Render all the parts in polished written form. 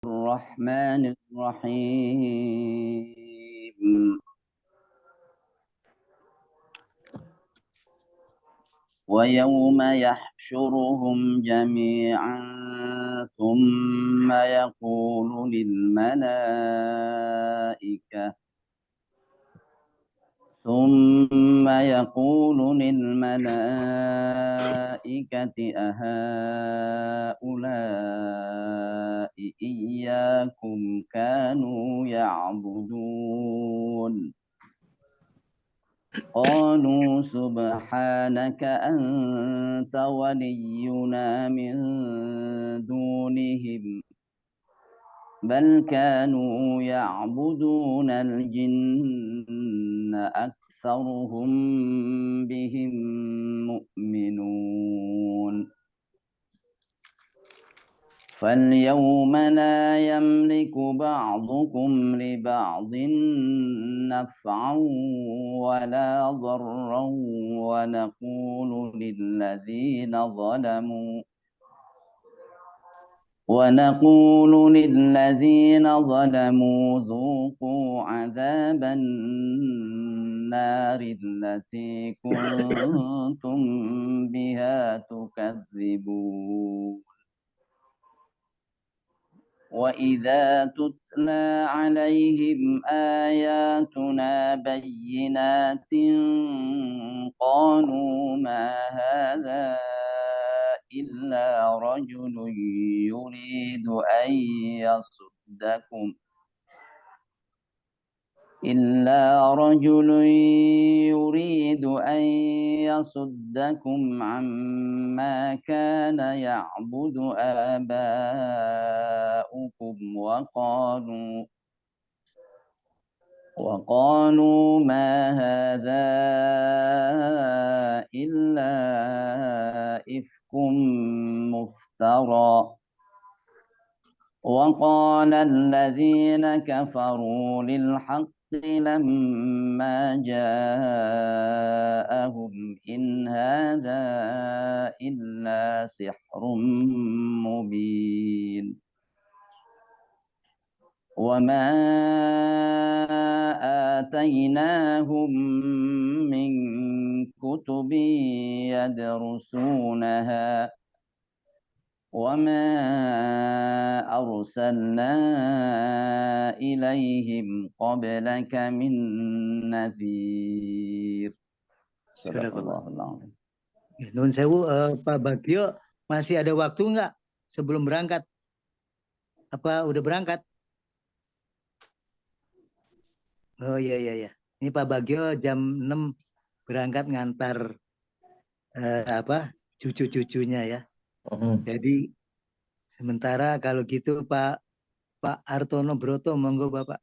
الرحمن الرحيم ويوم يحشرهم جميعا ثم يقول للملائكة أهؤلاء إياكم كانوا يعبدون قالوا سبحانك أنت ولينا من دونهم بل كانوا يعبدون الجن أكثرهم بهم مؤمنون فاليوم لا يملك بعضكم لبعض نفعا ولا ضرا ونقول للذين ظلموا ذوقوا عذاب النار التي كنتم بها تكذبون وإذا تتلى عليهم آياتنا بينات قالوا ما هذا إلا رجل يريد أن يصدكم عما كان يعبد آباؤكم وقالوا ما هذا إلا إفك مفترى وقال الذين كفروا للحق لما جاءهم إن هذا إلا سحر مبين وما آتيناهم من كتب يدرسونها وما أرسلنا إليهم قبلك من نذير. Sadaqallahul Azim. Nun sewu, Pak Bagio, masih ada waktu nggak sebelum berangkat? Apa udah berangkat? Oh iya. Ini Pak Bagio jam 6 berangkat ngantar cucu-cucunya ya. Jadi sementara kalau gitu Pak Artono Broto, monggo Bapak.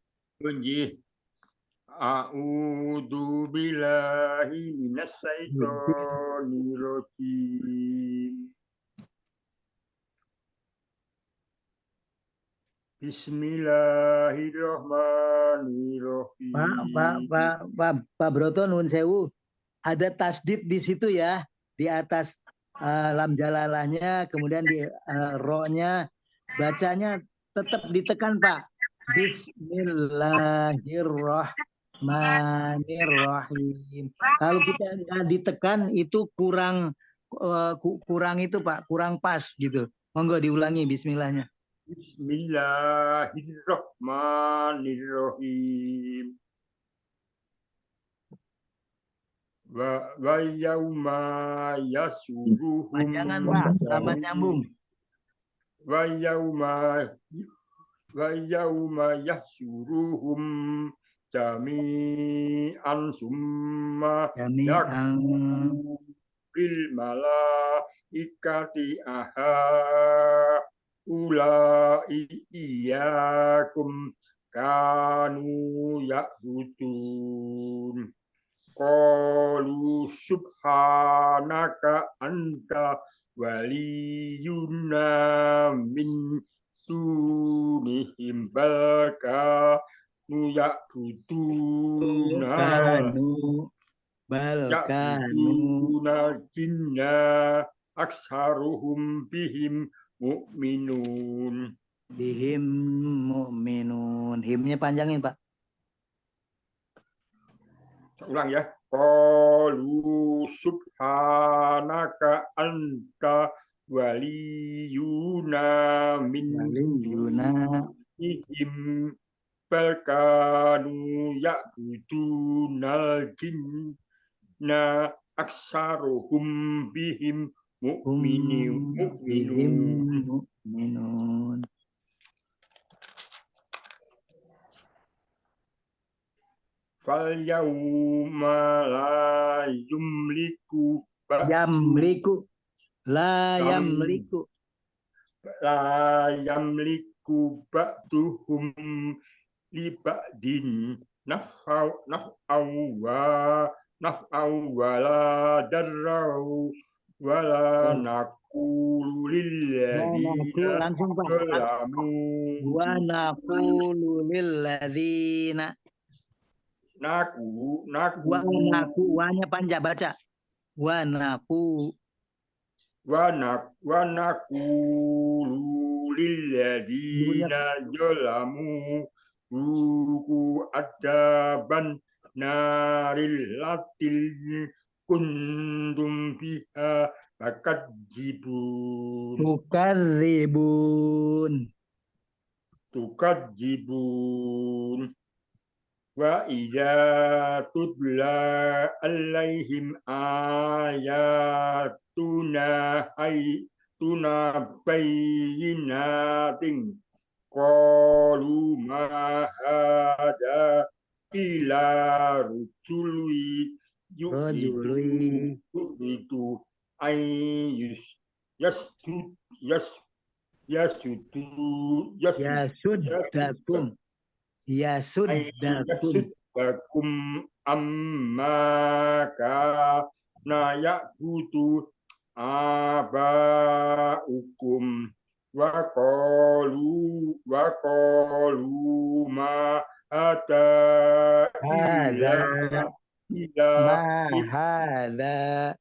A'udzu billahi minasyaitonir rajim. Bismillahirrahmanirrahim. Pak Broto nun sewu, ada tasdid di situ ya, di atas lam jalalahnya, kemudian di ro-nya bacanya tetap ditekan Pak. Bismillahirrahmanirrahim. Kalau kita nggak ditekan itu kurang itu Pak, kurang pas gitu. Monggo diulangi Bismillahnya. Bismillahirrahmanirrahim. Wa yauma yasuruhum. Panjangan Pak, selamat nyambung. Wa yauma yasuruhum jami'an summa yakunu bil malaikati ulai iyyakum kanu ya'budun. Qalu subhanaka anta waliyuna min dunihim bal kanu ya'buduna jinna aksaruhum bihim mu'minun. bihim mu'minun. Himnya panjangin, Pak. Saya ulang ya. Qalu subhanaka anta waliyuna min Waliyuna dunihim bal kanu ya'budunal jinna aksaruhum bihim hum bihim mu'minun. mu'minun. Fal yawma la yumliku Yamliku. La Yam- yamliku. la yamliku ba'duhum li ba'din naf'aw wala darrau wala naqulu lilladzina Langsung, Pak. zalamu Wa naqulu lilladzina. naku Wa naku. Wanya panjang, baca. Wa naku. wa naqulu lilladzina zalamu ruku adaban naril latil kuntum biha fakadzibun tukadzibun wa idza tutla alaihim ayatuna bayyinatin qalu ma hada ila rujuli Rajului yu'idu ay yasud yasudu yasuddakum. Yasuddakum. yasuddakum amma kana ya'budu aba'ukum wa qalu ma ata illa Ma hadza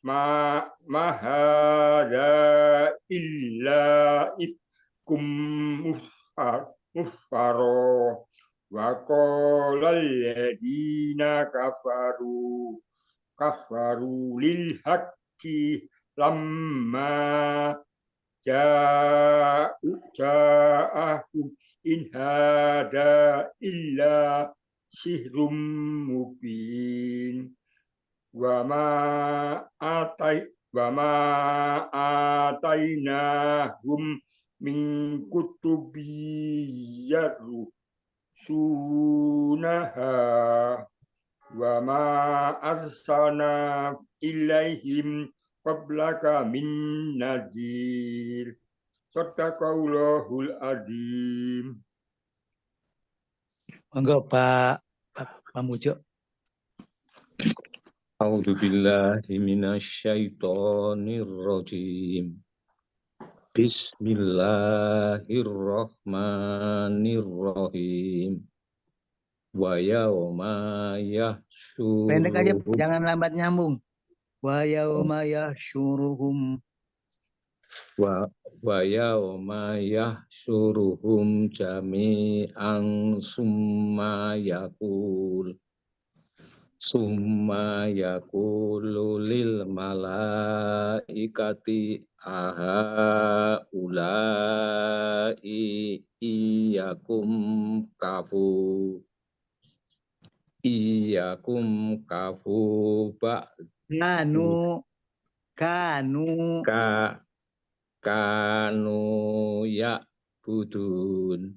ma hadza illa ifkum muftaro wa qala alladziina kafaru lil haqqi lamma ja'ahum in hada illa sihrun mubin wa ma atainahum min kutubi sunaha wa ma arsalna ilaihim qablaka min nadir. Sadaqallahul azim. Monggo Pak Mujo. A'udzu billahi minasyaitonir rajim. Bismillahirrahmanirrahim. Wa yauma Pendek aja, yahsyuruhum jangan lambat nyambung. Wa yauma yahsyuruhum wa yauma yahsyuruhum jami'an summa yaqulu lil malaikati aha ulai iyakum kafu kanu ya budun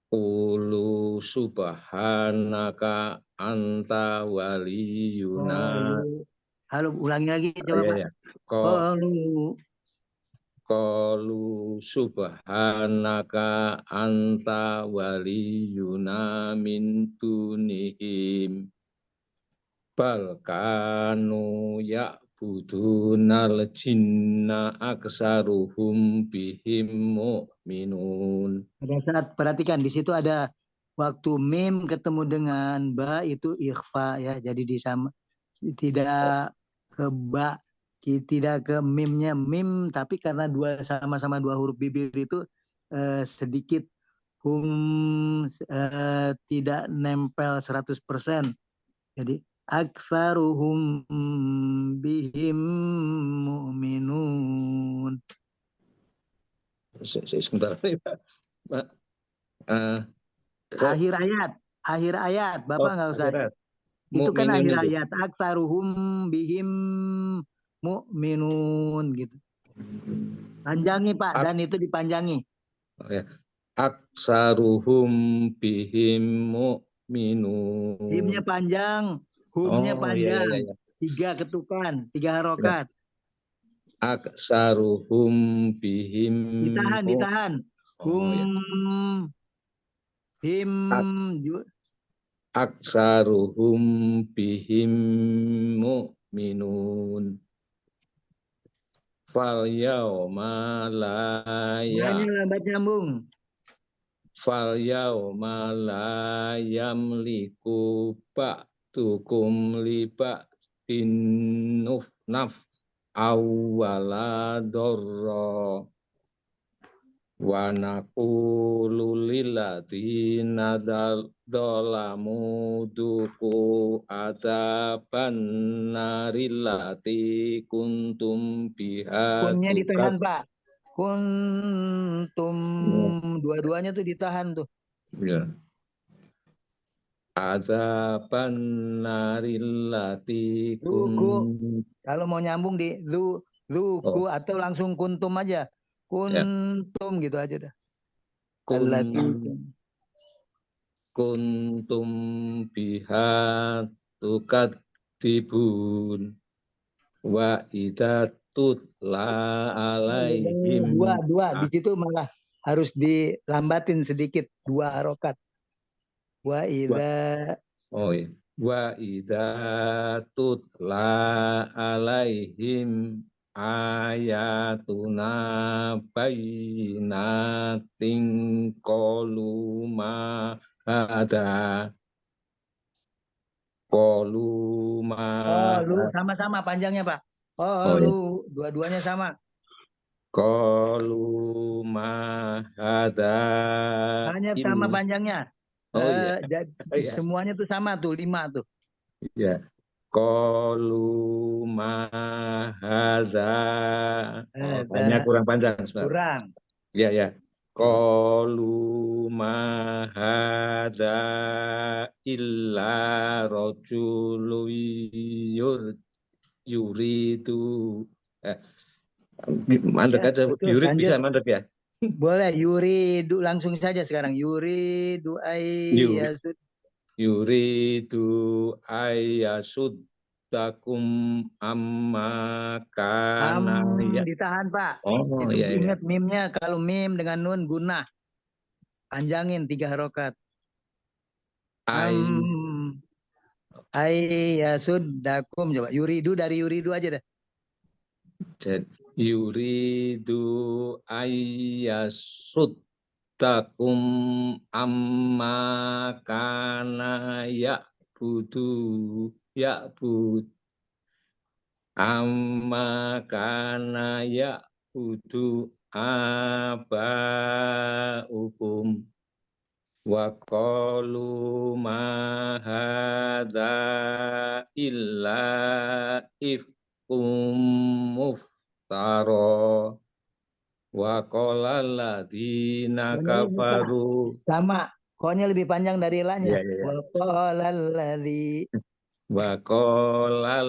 Qulu subhanaka anta waliyuna. Halo, ulangi lagi coba, Pak. Qalu subhanaka anta waliyuna min dunihim bal kanu ya'budunal jinna aksaruhum bihim mu'minun. Pada saat perhatikan di situ ada waktu mim ketemu dengan ba itu ikhfa ya, jadi tidak ke ba, tidak ke mimnya mim, tapi karena sama-sama dua huruf bibir itu sedikit, tidak nempel 100%. Jadi aktsaruhum bihim mu'minun. Sebentar, Pak. Akhir ayat, Bapak nggak usah. Akhirat. Itu kan Mukminun akhir itu. ayat. Aktsaruhum bihim mu'minun gitu. Panjangi Pak, dan itu dipanjangi. Ya. Aksaruhum bihim mu'minun. Himnya panjang, humnya panjang. 3 ketukan, 3 harokat. Aksaruhum bihim. Ditahan. Him. Aksaruhum bihim mu'minun. Fal yauma la Lambat nyambung. Fal yauma la yamliku ba'dukum li ba'din naf awwala dorra wa naqulu lilladzina dzalamu duku adaban narillati kuntum biha Kunnya ditahan Pak. Kuntum, dua-duanya tuh ditahan tuh. Ya. Adzaban narillati Kalau mau nyambung di luku atau langsung kuntum aja. Kuntum gitu aja dah. Kuntum biha tukadzibun wa idza tutla alaihim. Dua di situ malah harus dilambatin sedikit, 2 harokat. Wa idza tutla alaihim ayatuna bayyinatin qalu ma hada sama-sama panjangnya Pak. Dua-duanya sama. Qalu ma hada. Hanya sama panjangnya. Semuanya tuh sama tuh, 5 tuh. Ya. Qalu ma hadza. Hanya kurang panjang sebentar. Kurang. Ya. Qalu ma hadza illa rajulun yuridu. Mandek aja. Yurid bisa mandek ya? Boleh, yuridu langsung saja sekarang. Yuridu ayyasud. Yuridu ayyasuddakum amma kana. Ditahan Pak. Iya. Ingat mimnya, kalau mim dengan nun gunah. Panjangin 3 harokat. Ayyasuddakum. Coba yuridu, dari yuridu aja dah. Yuridu ayyasuddakum amma kana ya'budu amma kana ya'budu aba'ukum wa qalu ma hadza illa ifkum muftara wa qala alladziina kafaru. Sama, koknya lebih panjang dari la-nya. Wa qala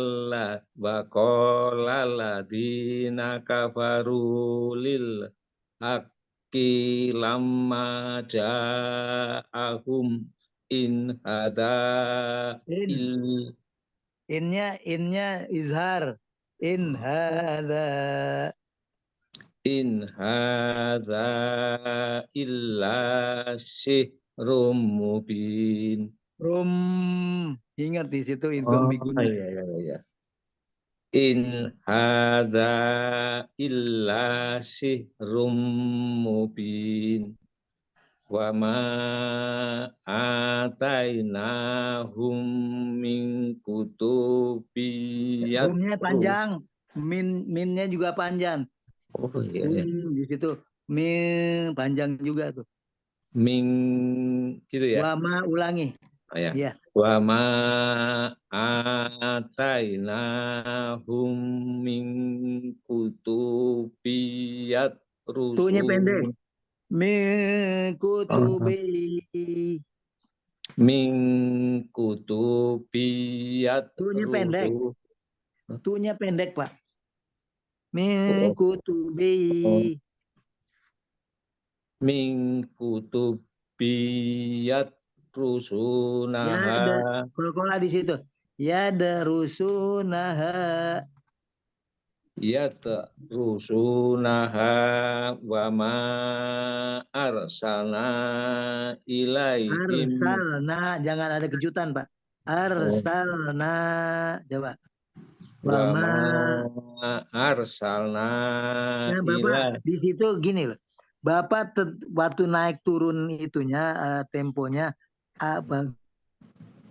alladziina kafaru lil haqqi lamma ja'ahum in hadza innya izhar. In hadza illa syihrun mubin. Ingat di situ intum biguna. Iya. In hadza illa syihrun mubin. Wa ma atainahum min kutubiyat. Rumnya panjang, minnya juga panjang. Iya. Di situ Min panjang juga tuh. Min gitu ya. Wama ulangi. Oh, ya. Iya. Wa ma atainahum min kutubiyat Tunya pendek. rusul Min kutubi. min kutubiyat Tunya pendek. rusul. Tunya pendek, Pak. Min Oh, kutubi. min kutubiyat Ya rusunaha ada kol-kola di situ. Ya darusunaha. yat rusunaha wa ma arsalna ilaihim. Arsalna, jangan ada kejutan, Pak. Arsalna, coba. Wa ma Wama. arsalna Nah, Bapak di situ gini loh. Bapak waktu naik turun itunya temponya apa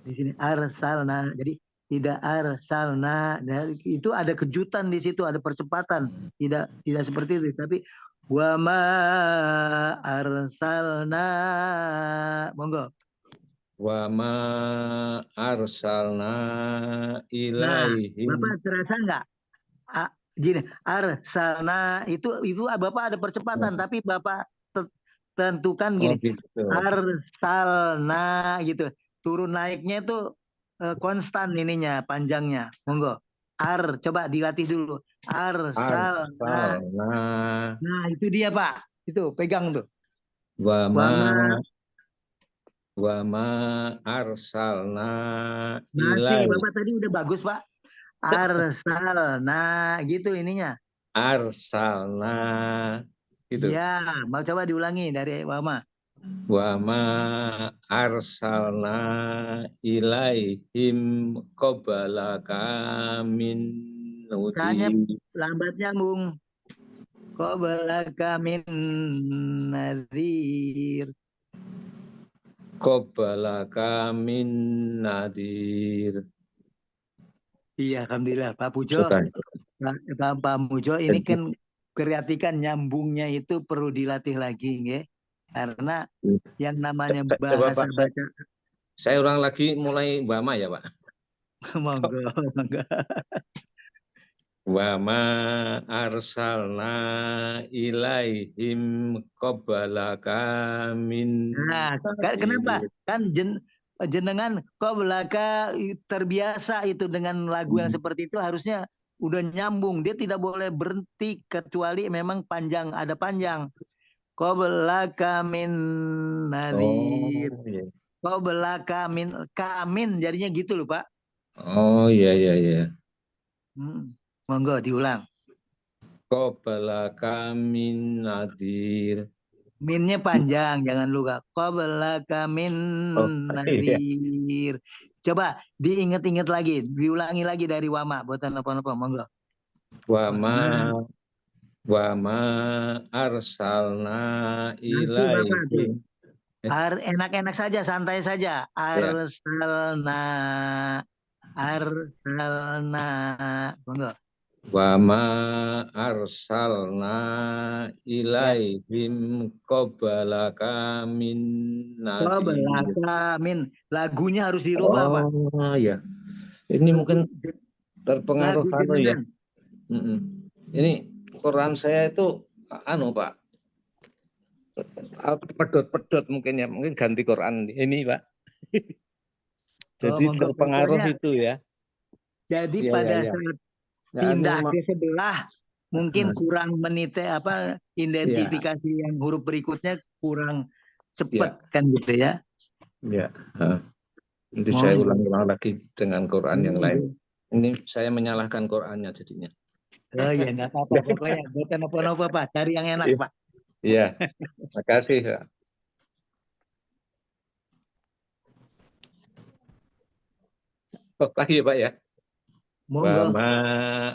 di sini arsalna. Jadi tidak arsalna. Itu ada kejutan di situ, ada percepatan. Tidak seperti itu, tapi wama arsalna. Monggo. wa ma arsalna Nah, ilaihim. Bapak terasa nggak? Gini, arsalna itu Bapak ada percepatan, tapi Bapak tentukan gini. Gitu. Arsalna gitu. Turun naiknya itu konstan ininya, panjangnya. Monggo. Coba dilatih dulu. Arsalna. Arsalna Nah, itu dia, Pak. Itu pegang tuh. wa ma Wama. wa ma arsalna Masih, ilaihim. Bapak tadi udah bagus, Pak. Arsalna gitu ininya. Arsalna gitu. Ya, mau coba diulangi dari Wama. Wa ma arsalna ilaihim qablaka min Tanya nudi. lambat nyambung. Qablaka min nadhir. Qablaka min nadir. Iya, alhamdulillah Pak Pujo. Bukan. Pak Mujo ini kan perhatikan nyambungnya itu perlu dilatih lagi, nggih. Karena yang namanya Coba bahasa Pak, baca saya ulang lagi mulai Wama ya Pak. monggo. Wa ma arsalna ilaihim qablaka min. Nah, kenapa? Kan jenengan belaka terbiasa itu dengan lagu yang seperti itu harusnya udah nyambung. Dia tidak boleh berhenti kecuali memang panjang, ada panjang. Belaka min nadir. Oh iya. Belaka min kamin jadinya gitu loh, Pak. Oh iya iya iya. Monggo diulang. Qablaka min nadir. Minnya panjang, jangan lupa. Qablaka min nadir. Coba diingat-ingat lagi, diulangi lagi dari Wama, buatan apa-apa, monggo. Wa ma arsalna ilaihim. Enak-enak saja, santai saja. Arsalna, monggo. Wa ma arsalna ilaihim qablaka min nadir. Qablaka min, lagunya harus dirubah, Pak. Oh ya, ini mungkin terpengaruh ya. Ini Quran saya itu Pak, pedot mungkin ya, mungkin ganti Quran ini Pak. Jadi terpengaruh itu ya. Jadi pada saat pindah ke sebelah mungkin kurang identifikasi yang huruf berikutnya kurang cepat kan gitu ya. Ya. Nanti saya ulang lagi dengan Quran yang lain. Ini saya menyalahkan Qurannya jadinya. Oh ya nggak apa-apa, pokoknya bukan apa-apa Pak, cari yang enak Pak. Iya, makasih Pak. Lagi ya Pak ya. Wa ma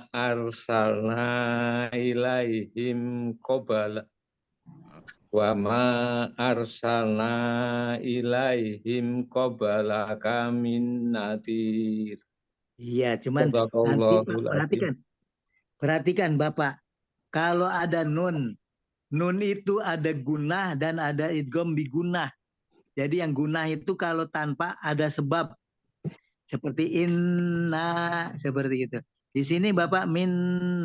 arsalna ilaihim qabla wa ma arsalna ilaihim qablaka min nadir. Iya, cuman nanti Pak, perhatikan Bapak, kalau ada nun nun itu ada gunah dan ada idgham bi gunah. Jadi yang gunah itu kalau tanpa ada sebab. Seperti inna, seperti itu. Di sini Bapak min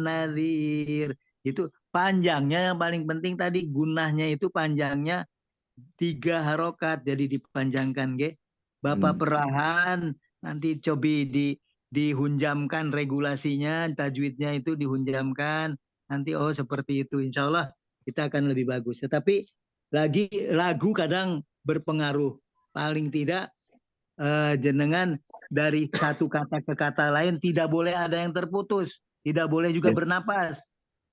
nadhir. Itu panjangnya yang paling penting tadi gunahnya itu panjangnya 3 harokat. Jadi dipanjangkan. Bapak perlahan nanti coba dihunjamkan regulasinya, tajwidnya itu dihunjamkan. Nanti oh seperti itu. Insya Allah kita akan lebih bagus. Tetapi lagi lagu kadang berpengaruh. Paling tidak jenengan dari satu kata ke kata lain tidak boleh ada yang terputus, tidak boleh juga bernapas.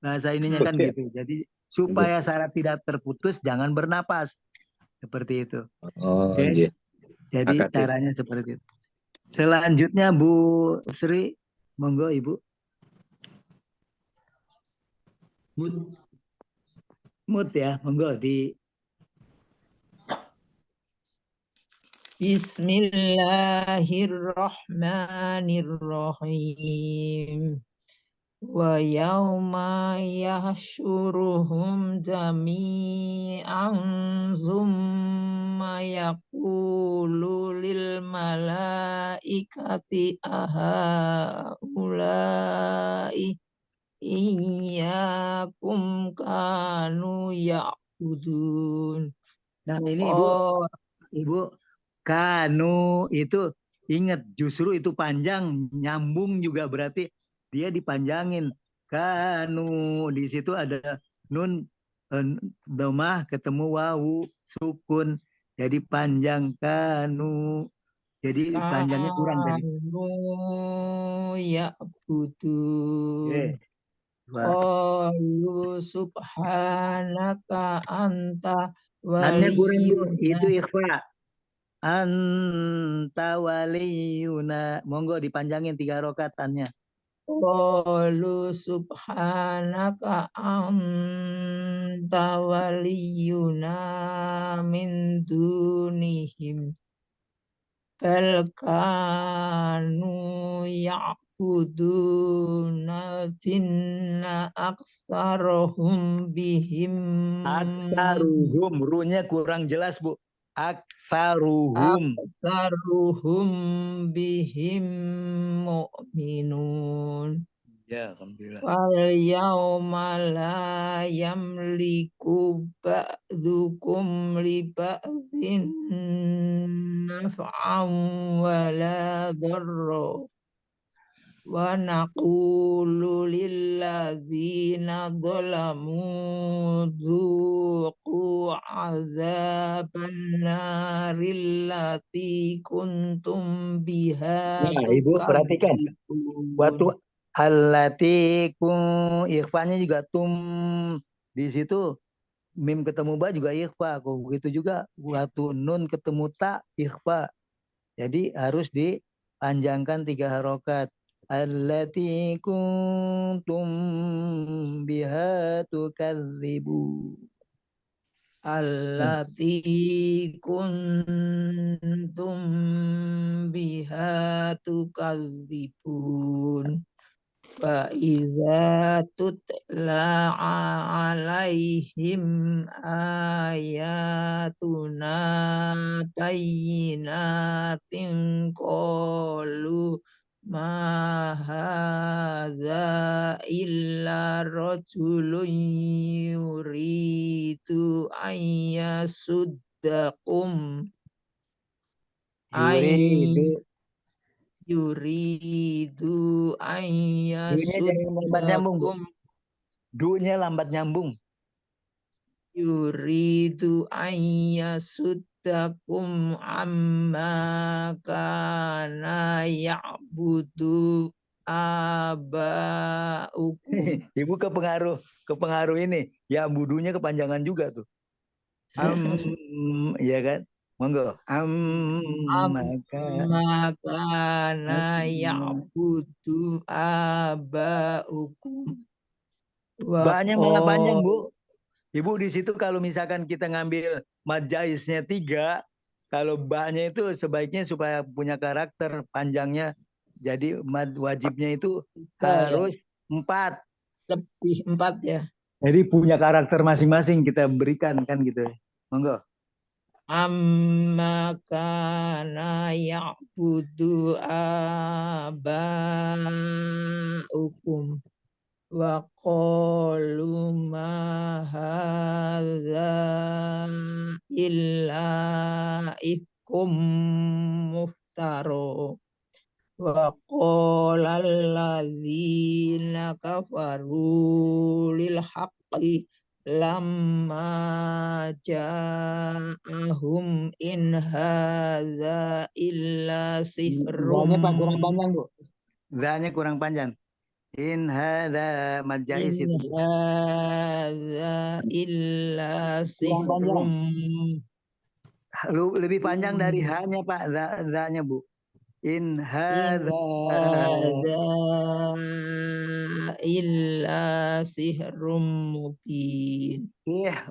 Bahasa ininya kan gitu. Jadi supaya syarat tidak terputus jangan bernapas. Seperti itu. Oh, Oke. iya. Jadi Akad, ya. caranya seperti itu. Selanjutnya Bu Sri, monggo Ibu. Mut ya, monggo di Bismillahirrahmanirrahim. Wa yauma yahsyuruhum jami'an thumma yaqulu lil malaikati ahaulai iyyakum kanu ya'budun. Nah ini Ibu kanu itu ingat justru itu panjang nyambung juga berarti dia dipanjangin kanu di situ ada nun domah ketemu wawu sukun jadi panjang kanu jadi panjangnya kurang tadi. Kanu ya'budun. Qalu subhanaka anta Annya kurang Bu, waliyuna. itu ikhfa. Anta waliyuna. Monggo dipanjangin 3 rokatannya. Qalu subhanaka anta waliyuna min dunihim. Bal kanu ya'buduna jinna aksarohum bihim Aksaruhum, runya kurang jelas Bu. Aksaruhum. aksaruhum bihim mu'minun. Ya, alhamdulillah. Wal yawma la yamliku ba'dukum li ba'din naf'an wa la dharra. Wa naqulu lilladzina zalamu dzuqu azaban naril lati kuntum biha Nah, Ibu perhatikan. tukadzibun. Waktu allati ikhfanya juga tum di situ mim ketemu ba juga ikhfa. Kok begitu juga waktu nun ketemu ta ikhfa. Jadi harus dipanjangkan 3 harokat. Allati kuntum biha tukadzibu. Allati kuntum biha tukadzibun. Wa idza tutla alaihim ayatuna bayyinatin qalu ma hadza illa rajulun yuridu an yasuddaqum yuridu an yasuddakum Du-nya lambat nyambung. yuridu an yasuddakum amma kana ya'budu abaukum. Ibu kepengaruh ini. Ya budunya kepanjangan juga tuh. Ya kan? Monggo. Amma kana ya'budu abaukum. Banyak malah panjang Bu. Ibu di situ kalau misalkan kita ngambil mad jaiznya 3, kalau ba-nya itu sebaiknya supaya punya karakter panjangnya. Jadi mad wajibnya itu harus 4. Lebih 4 ya. Jadi punya karakter masing-masing kita berikan kan gitu. Monggo. Amma kana ya'budu aba'ukum wa qalu ma hadza illa ifkum muftaro wa qala alladzina kafaru lil haqqi lamma ja'ahum in hadza illa Zanya Pak kurang sihrum panjang, Bu. Zanya kurang panjang. In hadza majais in itu. Bu. hadza illa Kurang panjang. sihrum Lebih panjang dari hanya Pak, zanya Bu. In in hadza hadza illa sihrum mubin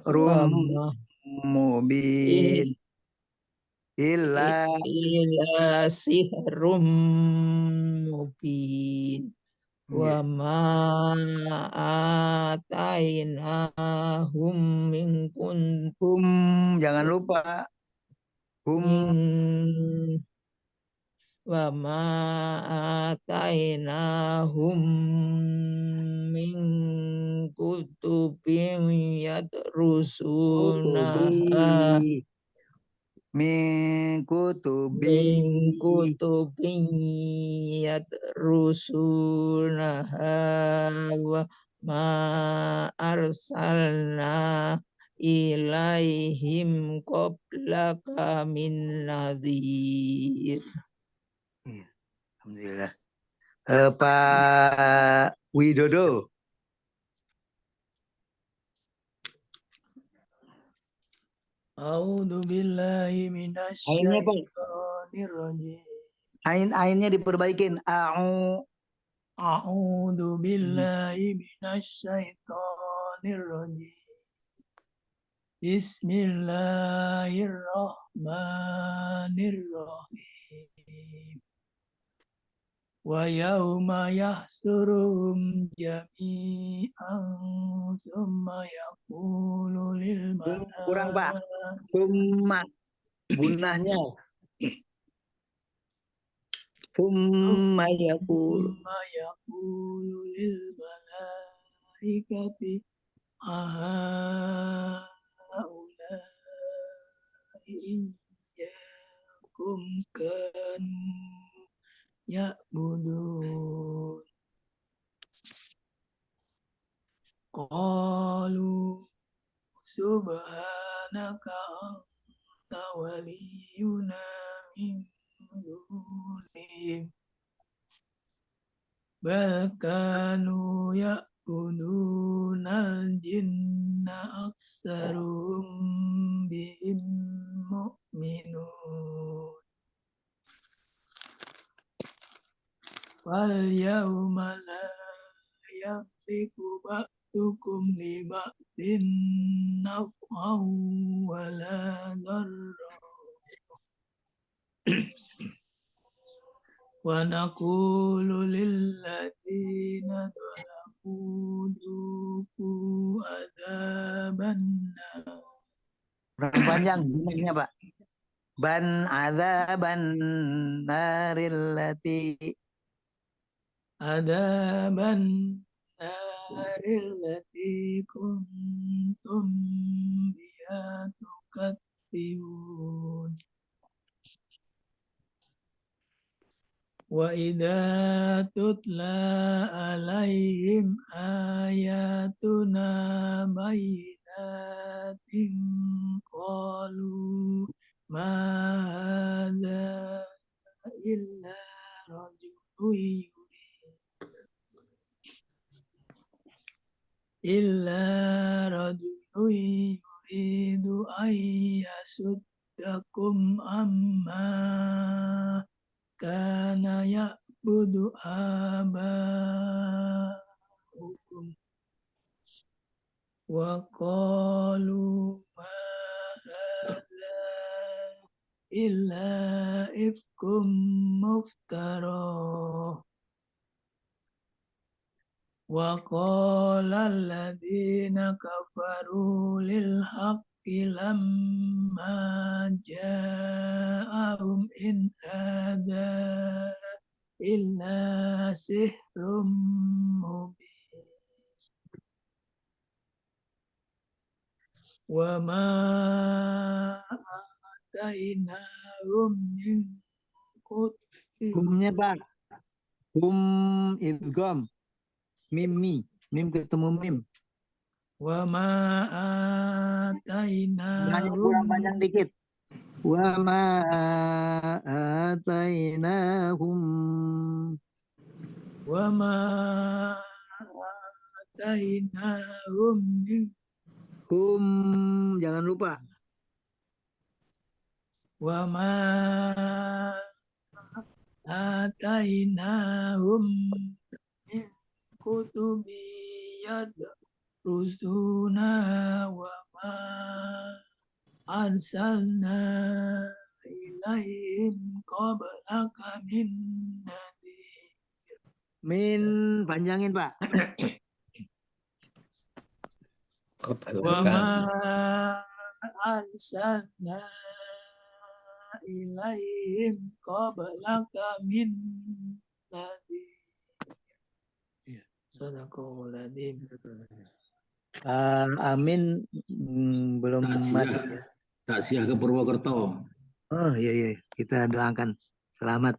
rum wa ma mubin illa illa sihrum mubin wa ma atainahum min hum, jangan lupa hum min wa ma atainahum min kutubin yadrusunaha kutubi min kutubi min kutubin yadrusunaha wa ma arsalna ilaihim qablaka min nadhir. Alhamdulillah. Pak Widodo. A'udzu billahi Ainnya Pak. minasyaitonir rajim. Ainnya diperbaikin. A'udzu billahi minasyaitonir rajim. Bismillahirrahmanirrahim. Wa yauma yahsuruhum jami'an summa yaqulu lil Kurang Pak. Summa gunahnya. Summa yaqulu. Summa yaqulu lil malaikati ahaulai iyyakum kanu ya'budun. Qalu subhanaka anta waliyuna min dunihim bal kanu ya'budunal jinna aksaruhum bihim mu'minun. Wal yawma la yamliku ba'dukum li ba'din naf'an wala darra wa naqulu lil ladzina zalamu dhuqu adzaban nar. Kurang panjang gunahnya Pak. Ban adzaban narillati Adzaban naril lati kuntum biha tukadzibun. Wa idza tutla alaihim ayatuna bayyinatin qalu ma hadza illa rajulun yuridu an yasuddakum amma kana ya'budu aba'ukum wa qalu ma hadza illa ifkum muftara وقال الذين كفروا للحق لما جاءهم إن هذا إلا سحر مبين وما آتيناهم من كتب Humnya Pak. Idgham. Mim ketemu mim. وما Hanya آتيناهم kurang panjang dikit. Wa ma atainahum وما آتيناهم من jangan lupa. وما آتيناهم من كتب يدرسونها وما أرسلنا إليهم قبلك من نذير Min panjangin Pak. وما أرسلنا إليهم قبلك من نذير Sadaqallahul Adzim. Amin belum masuk ya. Takziah ke Purwokerto. Oh iya kita doakan selamat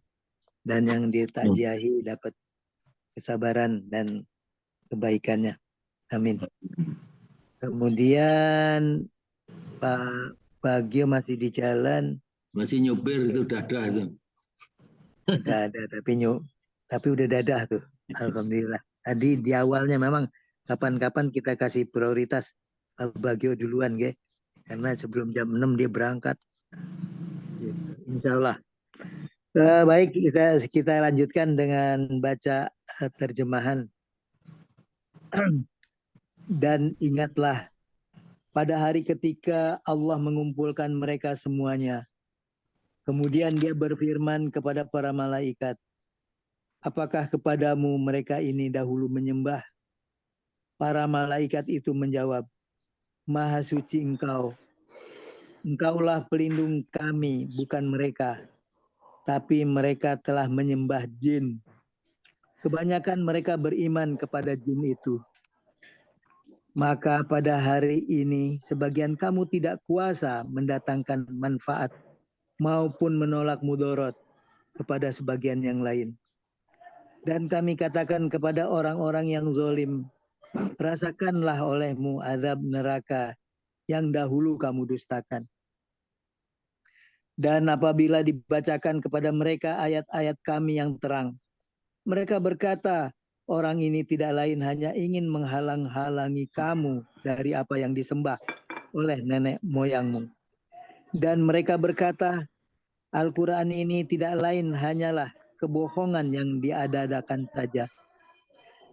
dan yang ditakziahi dapat kesabaran dan kebaikannya. Amin. Kemudian Pak Bagio masih di jalan. Masih nyopir itu dadah itu. Udah ada tapi udah dadah tuh. Alhamdulillah. Tadi di awalnya memang kapan-kapan kita kasih prioritas Pak Bagio duluan ya. Karena sebelum jam 6 dia berangkat. Insya Allah. Baik, kita lanjutkan dengan baca terjemahan. Dan ingatlah pada hari ketika Allah mengumpulkan mereka semuanya. Kemudian dia berfirman kepada para malaikat, apakah kepadamu mereka ini dahulu menyembah? Para malaikat itu menjawab, Maha suci engkau. Engkaulah pelindung kami, bukan mereka. Tapi mereka telah menyembah jin. Kebanyakan mereka beriman kepada jin itu. Maka pada hari ini sebagian kamu tidak kuasa mendatangkan manfaat maupun menolak mudorot kepada sebagian yang lain. Dan kami katakan kepada orang-orang yang zalim, rasakanlah olehmu azab neraka yang dahulu kamu dustakan. Dan apabila dibacakan kepada mereka ayat-ayat kami yang terang, mereka berkata, orang ini tidak lain hanya ingin menghalang-halangi kamu dari apa yang disembah oleh nenek moyangmu. Dan mereka berkata, Al-Quran ini tidak lain hanyalah kebohongan yang diada-adakan saja.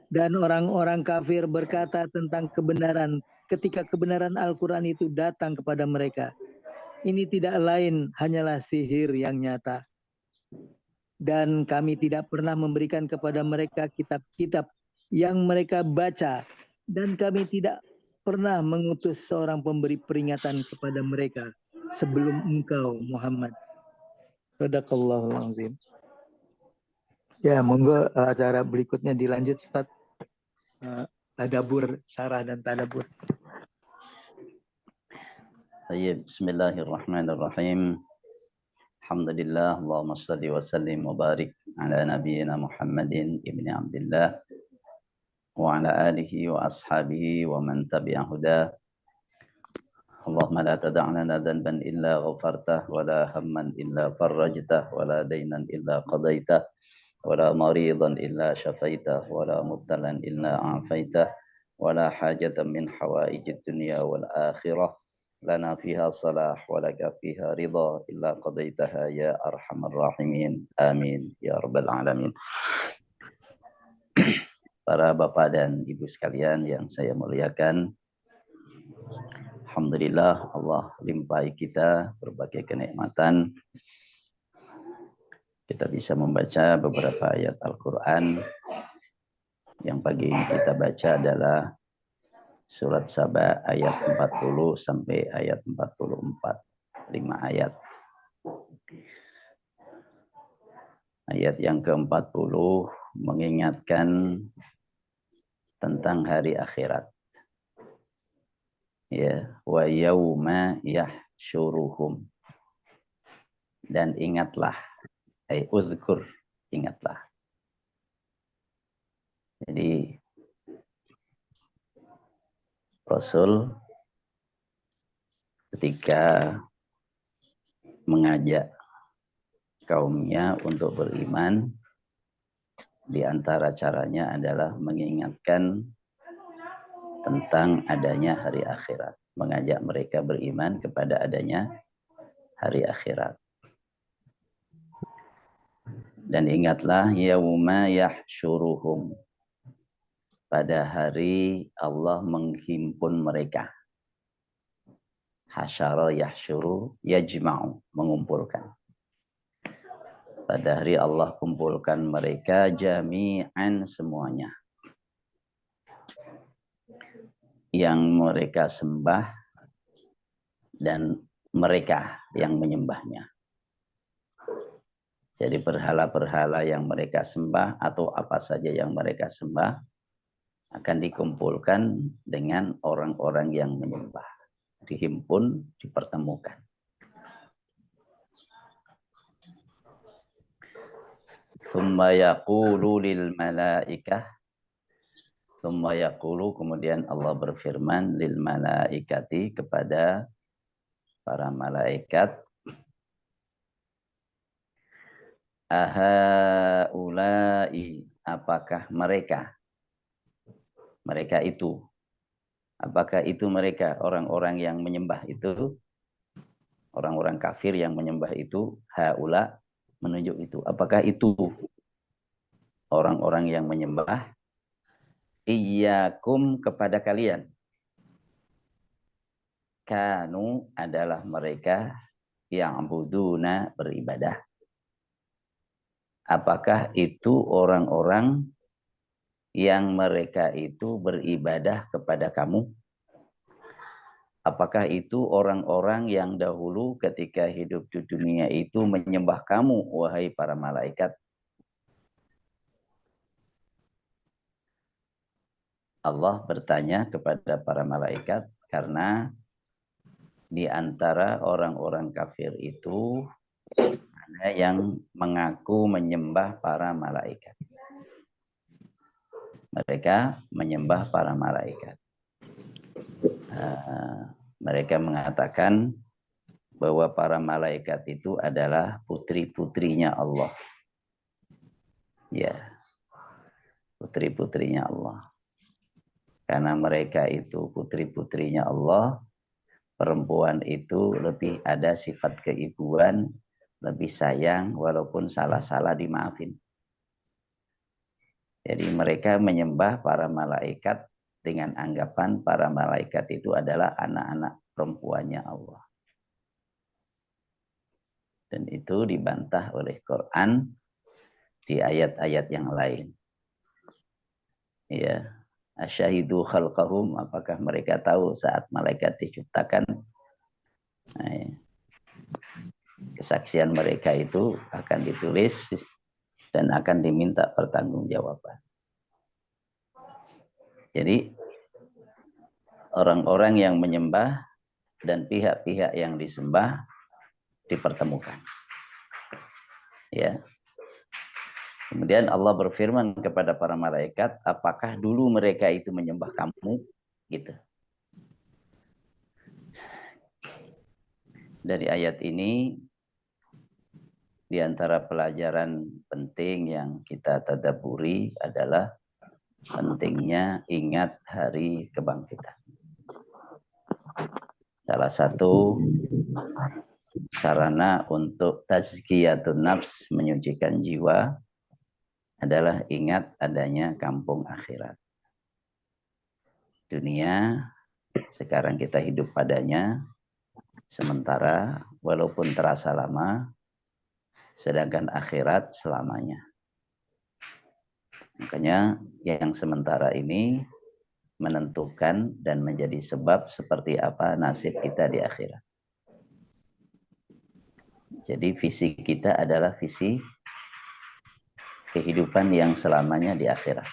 Dan orang-orang kafir berkata tentang kebenaran ketika kebenaran Al-Quran itu datang kepada mereka. Ini tidak lain hanyalah sihir yang nyata. Dan kami tidak pernah memberikan kepada mereka kitab-kitab yang mereka baca. Dan kami tidak pernah mengutus seorang pemberi peringatan kepada mereka sebelum engkau Muhammad. Sadaqallahul azim. Ya, monggo acara berikutnya dilanjut Ustaz. Tadabur, syarah dan tadabur. Baik, bismillahirrahmanirrahim. Alhamdulillah, Allahumma salli wa sallim wa barik ala nabiyyina Muhammadin ibni Abdullah wa ala alihi wa ashabihi wa man tabi'a huda. Allahumma la tada' lana dhanban illa ghafartah wa la hamman illa farrajtah wa la daynan illa qadaitah wa la maridan illa syafaitah wa la mubtalan illa a'faitah wa la hajatan min hawaijid dunya wal akhirah lana fiha salah wa laka fiha ridha illa qadaitaha ya arhamar rahimin. Amin ya rabbal alamin. Para bapak dan ibu sekalian yang saya muliakan, alhamdulillah Allah limpahi kita berbagai kenikmatan. Kita bisa membaca beberapa ayat Al-Quran Yang pagi ini kita baca adalah surat Saba ayat 40 sampai ayat 44. 5 ayat. Ayat yang ke-40 mengingatkan tentang hari akhirat. Ya, wa yauma yahsyuruhum. Dan ingatlah, uzkur, ingatlah. Jadi Rasul ketika mengajak kaumnya untuk beriman, di antara caranya adalah mengingatkan tentang adanya hari akhirat, mengajak mereka beriman kepada adanya hari akhirat. Dan ingatlah yauma yahsyuruhum, pada hari Allah menghimpun mereka. Hasyara yahsyuru yajma'u, mengumpulkan. Pada hari Allah kumpulkan mereka jami'an, semuanya. Yang mereka sembah dan mereka yang menyembahnya. Jadi berhala-berhala yang mereka sembah atau apa saja yang mereka sembah akan dikumpulkan dengan orang-orang yang menyembah. Dihimpun, dipertemukan. Tsumma yaqulu lil malaikah. Tsumma yaqulu, kemudian Allah berfirman lil malaikati, kepada para malaikat. Ahaulai, apakah mereka? Mereka itu. Apakah itu mereka, orang-orang yang menyembah itu? Orang-orang kafir yang menyembah itu, haula, menunjuk itu. Apakah itu orang-orang yang menyembah? Iyyakum, kepada kalian. Kanu, adalah mereka yang buduna, beribadah. Apakah itu orang-orang yang mereka itu beribadah kepada kamu? Apakah itu orang-orang yang dahulu ketika hidup di dunia itu menyembah kamu, wahai para malaikat? Allah bertanya kepada para malaikat karena di antara orang-orang kafir itu ada yang mengaku menyembah para malaikat. Mereka menyembah para malaikat. Mereka mengatakan bahwa para malaikat itu adalah putri-putrinya Allah. Ya, putri-putrinya Allah. Karena mereka itu putri-putrinya Allah, perempuan itu lebih ada sifat keibuan, lebih sayang, walaupun salah-salah dimaafin. Jadi mereka menyembah para malaikat dengan anggapan para malaikat itu adalah anak-anak perempuannya Allah. Dan itu dibantah oleh Quran di ayat-ayat yang lain. Ya, asyahidu khalqahum, apakah mereka tahu saat malaikat diciptakan? Nah, ya. Kesaksian mereka itu akan ditulis dan akan diminta pertanggungjawaban. Jadi orang-orang yang menyembah dan pihak-pihak yang disembah dipertemukan. Ya. Kemudian Allah berfirman kepada para malaikat, apakah dulu mereka itu menyembah kamu? Gitu. Dari ayat ini, di antara pelajaran penting yang kita tadabburi adalah pentingnya ingat hari kebangkitan. Salah satu sarana untuk tazkiyatun nafs, menyucikan jiwa, adalah ingat adanya kampung akhirat. Dunia sekarang kita hidup padanya sementara, walaupun terasa lama, sedangkan akhirat selamanya. Makanya yang sementara ini menentukan dan menjadi sebab seperti apa nasib kita di akhirat. Jadi visi kita adalah visi kehidupan yang selamanya di akhirat.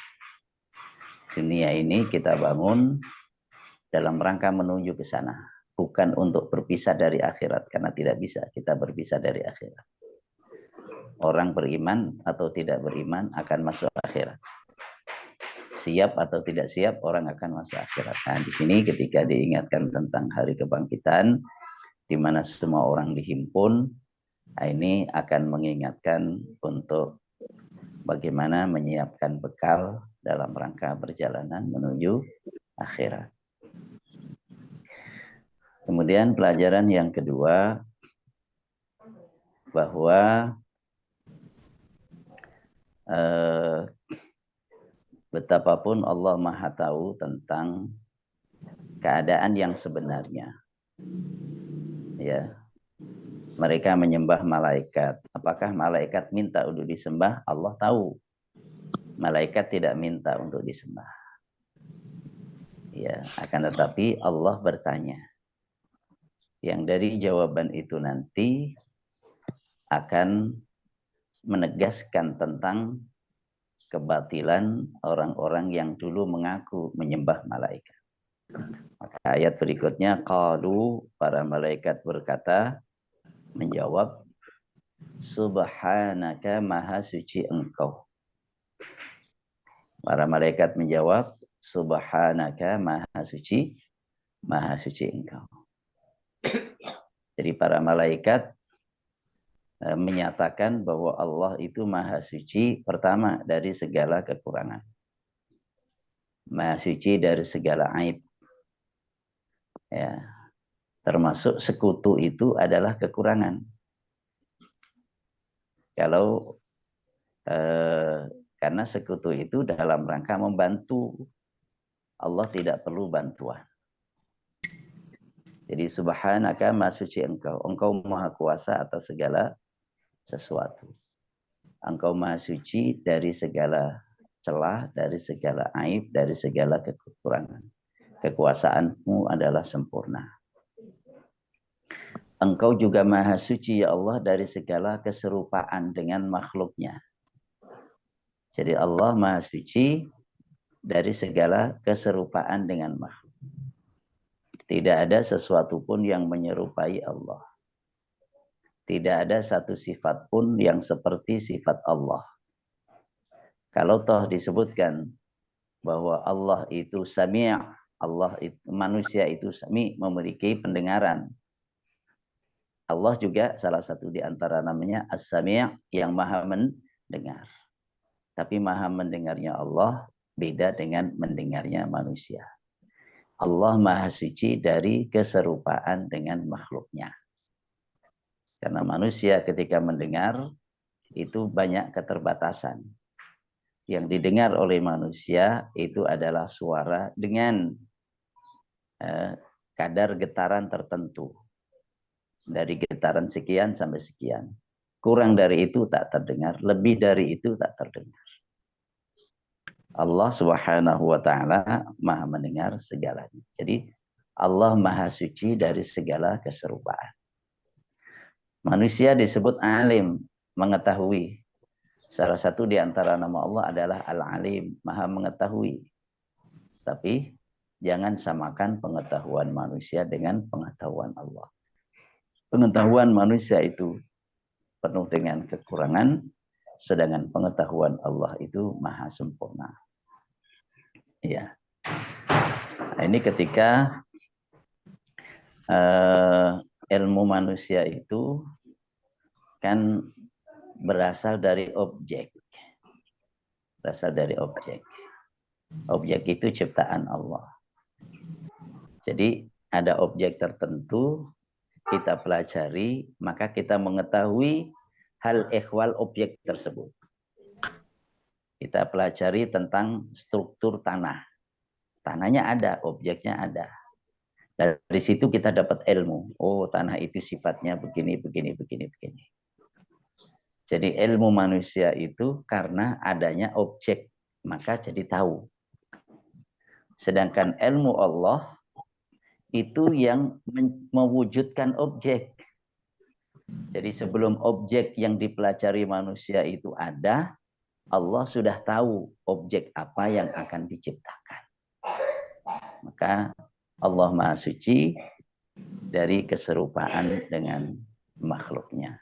Dunia ini kita bangun dalam rangka menuju ke sana, bukan untuk berpisah dari akhirat, karena tidak bisa kita berpisah dari akhirat. Orang beriman atau tidak beriman akan masuk akhirat. Siap atau tidak siap, orang akan masuk akhirat. Nah, di sini ketika diingatkan tentang hari kebangkitan, di mana semua orang dihimpun, nah ini akan mengingatkan untuk bagaimana menyiapkan bekal dalam rangka perjalanan menuju akhirat. Kemudian pelajaran yang kedua, bahwa betapapun Allah Maha tahu tentang keadaan yang sebenarnya. Ya. Mereka menyembah malaikat. Apakah malaikat minta untuk disembah? Allah tahu. Malaikat tidak minta untuk disembah. Ya, akan tetapi Allah bertanya. Yang dari jawaban itu nanti akan menegaskan tentang kebatilan orang-orang yang dulu mengaku menyembah malaikat. Maka ayat berikutnya, qalu, para malaikat berkata, menjawab, subhanaka maha suci engkau. Para malaikat menjawab, subhanaka maha suci engkau. Jadi para malaikat menyatakan bahwa Allah itu maha suci, pertama dari segala kekurangan. Maha suci dari segala aib. Ya. Termasuk sekutu itu adalah kekurangan. Kalau karena sekutu itu dalam rangka membantu, Allah tidak perlu bantuan. Jadi subhanaka maha suci engkau. Engkau maha kuasa atas segala sesuatu. Engkau maha suci dari segala celah, dari segala aib, dari segala kekurangan. Kekuasaanmu adalah sempurna. Engkau juga maha suci ya Allah dari segala keserupaan dengan makhluknya. Jadi Allah maha suci dari segala keserupaan dengan makhluk. Tidak ada sesuatu pun yang menyerupai Allah. Tidak ada satu sifat pun yang seperti sifat Allah. Kalau toh disebutkan bahwa Allah itu sami', Allah itu, manusia itu sami', memiliki pendengaran. Allah juga salah satu di antara namanya as-sami' yang maha mendengar. Tapi maha mendengarnya Allah beda dengan mendengarnya manusia. Allah maha suci dari keserupaan dengan makhluknya. Karena manusia ketika mendengar itu banyak keterbatasan. Yang didengar oleh manusia itu adalah suara dengan kadar getaran tertentu. Dari getaran sekian sampai sekian. Kurang dari itu tak terdengar, lebih dari itu tak terdengar. Allah Subhanahu wa taala maha mendengar segalanya. Jadi Allah maha suci dari segala keserupaan. Manusia disebut alim, mengetahui. Salah satu di antara nama Allah adalah Al-Alim, maha mengetahui. Tapi jangan samakan pengetahuan manusia dengan pengetahuan Allah. Pengetahuan manusia itu penuh dengan kekurangan, sedangkan pengetahuan Allah itu maha sempurna. Ya. Nah, ini ketika ilmu manusia itu kan berasal dari objek. Berasal dari objek. Objek itu ciptaan Allah. Jadi ada objek tertentu kita pelajari, maka kita mengetahui hal ehwal objek tersebut. Kita pelajari tentang struktur tanah. Tanahnya ada, objeknya ada. Dari situ kita dapat ilmu. Oh, tanah itu sifatnya begini, begini, begini, begini. Jadi ilmu manusia itu karena adanya objek maka jadi tahu. Sedangkan ilmu Allah itu yang mewujudkan objek. Jadi sebelum objek yang dipelajari manusia itu ada, Allah sudah tahu objek apa yang akan diciptakan. Maka Allah Maha Suci dari keserupaan dengan makhluknya.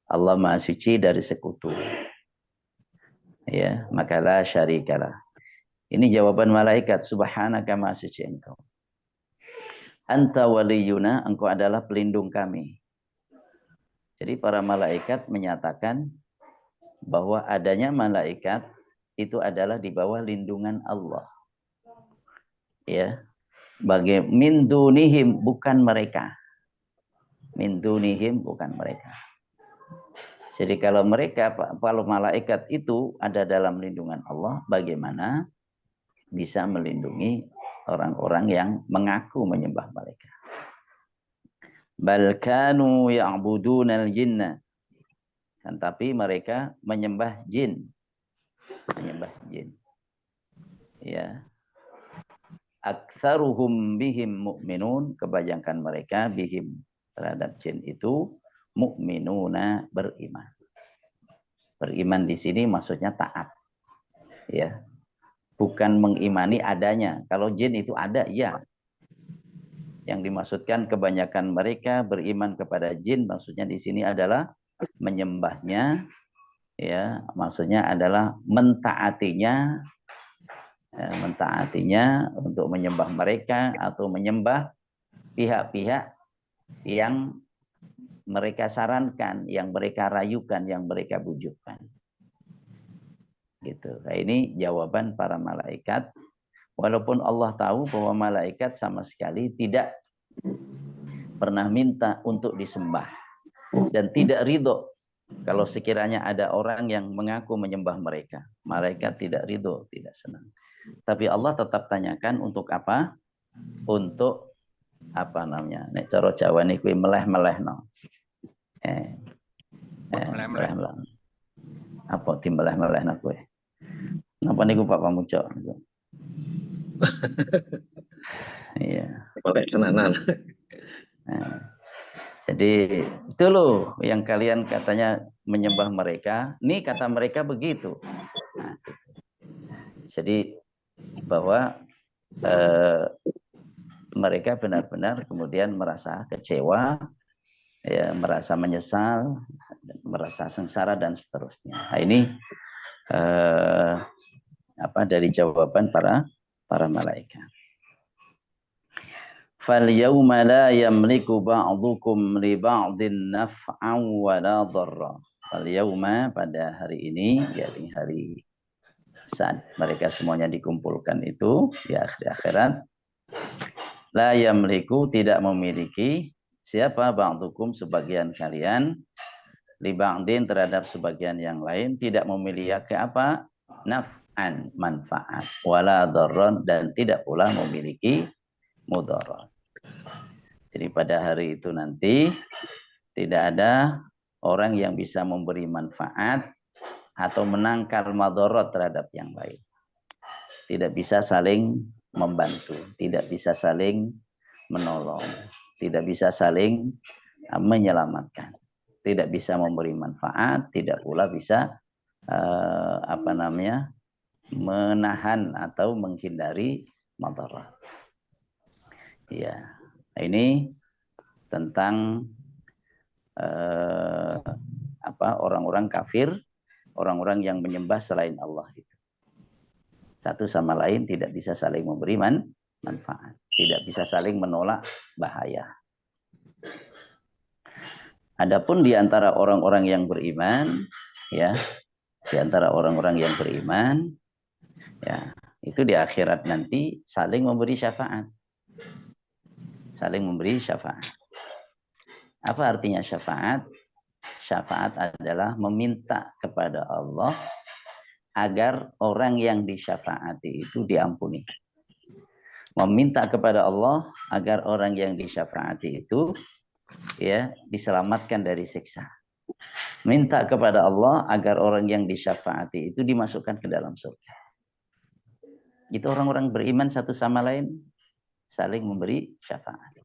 Allah Maha Suci dari sekutu. Ya, maka la syarikalah. Ini jawaban malaikat, subhanaka Maha Suci Engkau. Anta waliyuna, Engkau adalah pelindung kami. Jadi para malaikat menyatakan bahwa adanya malaikat itu adalah di bawah lindungan Allah. Ya. Bagi min dunihim, bukan mereka. Min dunihim, bukan mereka. Jadi kalau malaikat itu ada dalam lindungan Allah, bagaimana bisa melindungi orang-orang yang mengaku menyembah mereka? Bal kanu ya'budunal jinna. Tapi mereka menyembah jin. Menyembah jin. Ya. Aktsaruhum bihim mu'minun, kebanyakan mereka bihim terhadap jin itu mu'minuna, beriman. Beriman di sini maksudnya taat. Ya. Bukan mengimani adanya. Kalau jin itu ada, ya. Yang dimaksudkan kebanyakan mereka beriman kepada jin, maksudnya di sini adalah menyembahnya, ya, maksudnya adalah mentaatinya, mentaatinya untuk menyembah mereka atau menyembah pihak-pihak yang mereka sarankan, yang mereka rayukan, yang mereka bujukkan. Gitu. Nah, ini jawaban para malaikat. Walaupun Allah tahu bahwa malaikat sama sekali tidak pernah minta untuk disembah dan tidak ridho kalau sekiranya ada orang yang mengaku menyembah mereka. Malaikat tidak ridho, tidak senang. Tapi Allah tetap tanyakan untuk apa? Untuk apa namanya? Nek cara Jawa niku meleh-melehno. Meleh-meleh. Apa di meleh-melehno kowe? Napa niku Pak Pamuco? Iya. Nah, jadi itu loh yang kalian katanya menyembah mereka. Nih kata mereka begitu. Nah, jadi bahwa mereka benar-benar kemudian merasa kecewa, ya, merasa menyesal, merasa sengsara dan seterusnya. Nah, ini dari jawaban para malaikat. Fal yauma la yamliku ba'dukum li ba'din naf'an wa la dharra. Fal yauma, pada hari ini, yakni hari saat mereka semuanya dikumpulkan itu di akhirat, la yamliku, tidak memiliki siapa ba'dukum, sebagian kalian, li ba'din, terhadap sebagian yang lain, tidak memiliki apa? Naf'an, manfaat, wala dharran, dan tidak pula memiliki mudarat. Jadi pada hari itu nanti tidak ada orang yang bisa memberi manfaat atau menangkal madarat terhadap yang lain. Tidak bisa saling membantu, tidak bisa saling menolong, tidak bisa saling menyelamatkan, tidak bisa memberi manfaat, tidak pula bisa menahan atau menghindari madarat. Ya, ini tentang orang-orang kafir, orang-orang yang menyembah selain Allah itu. Satu sama lain tidak bisa saling memberi manfaat, tidak bisa saling menolak bahaya. Adapun di antara orang-orang yang beriman, ya, di antara orang-orang yang beriman, ya, itu di akhirat nanti saling memberi syafaat. Saling memberi syafaat. Apa artinya syafaat? Syafaat adalah meminta kepada Allah agar orang yang disyafaati itu diampuni. Meminta kepada Allah agar orang yang disyafaati itu, ya, diselamatkan dari siksa. Minta kepada Allah agar orang yang disyafaati itu dimasukkan ke dalam surga. Itu orang-orang beriman satu sama lain saling memberi syafaat.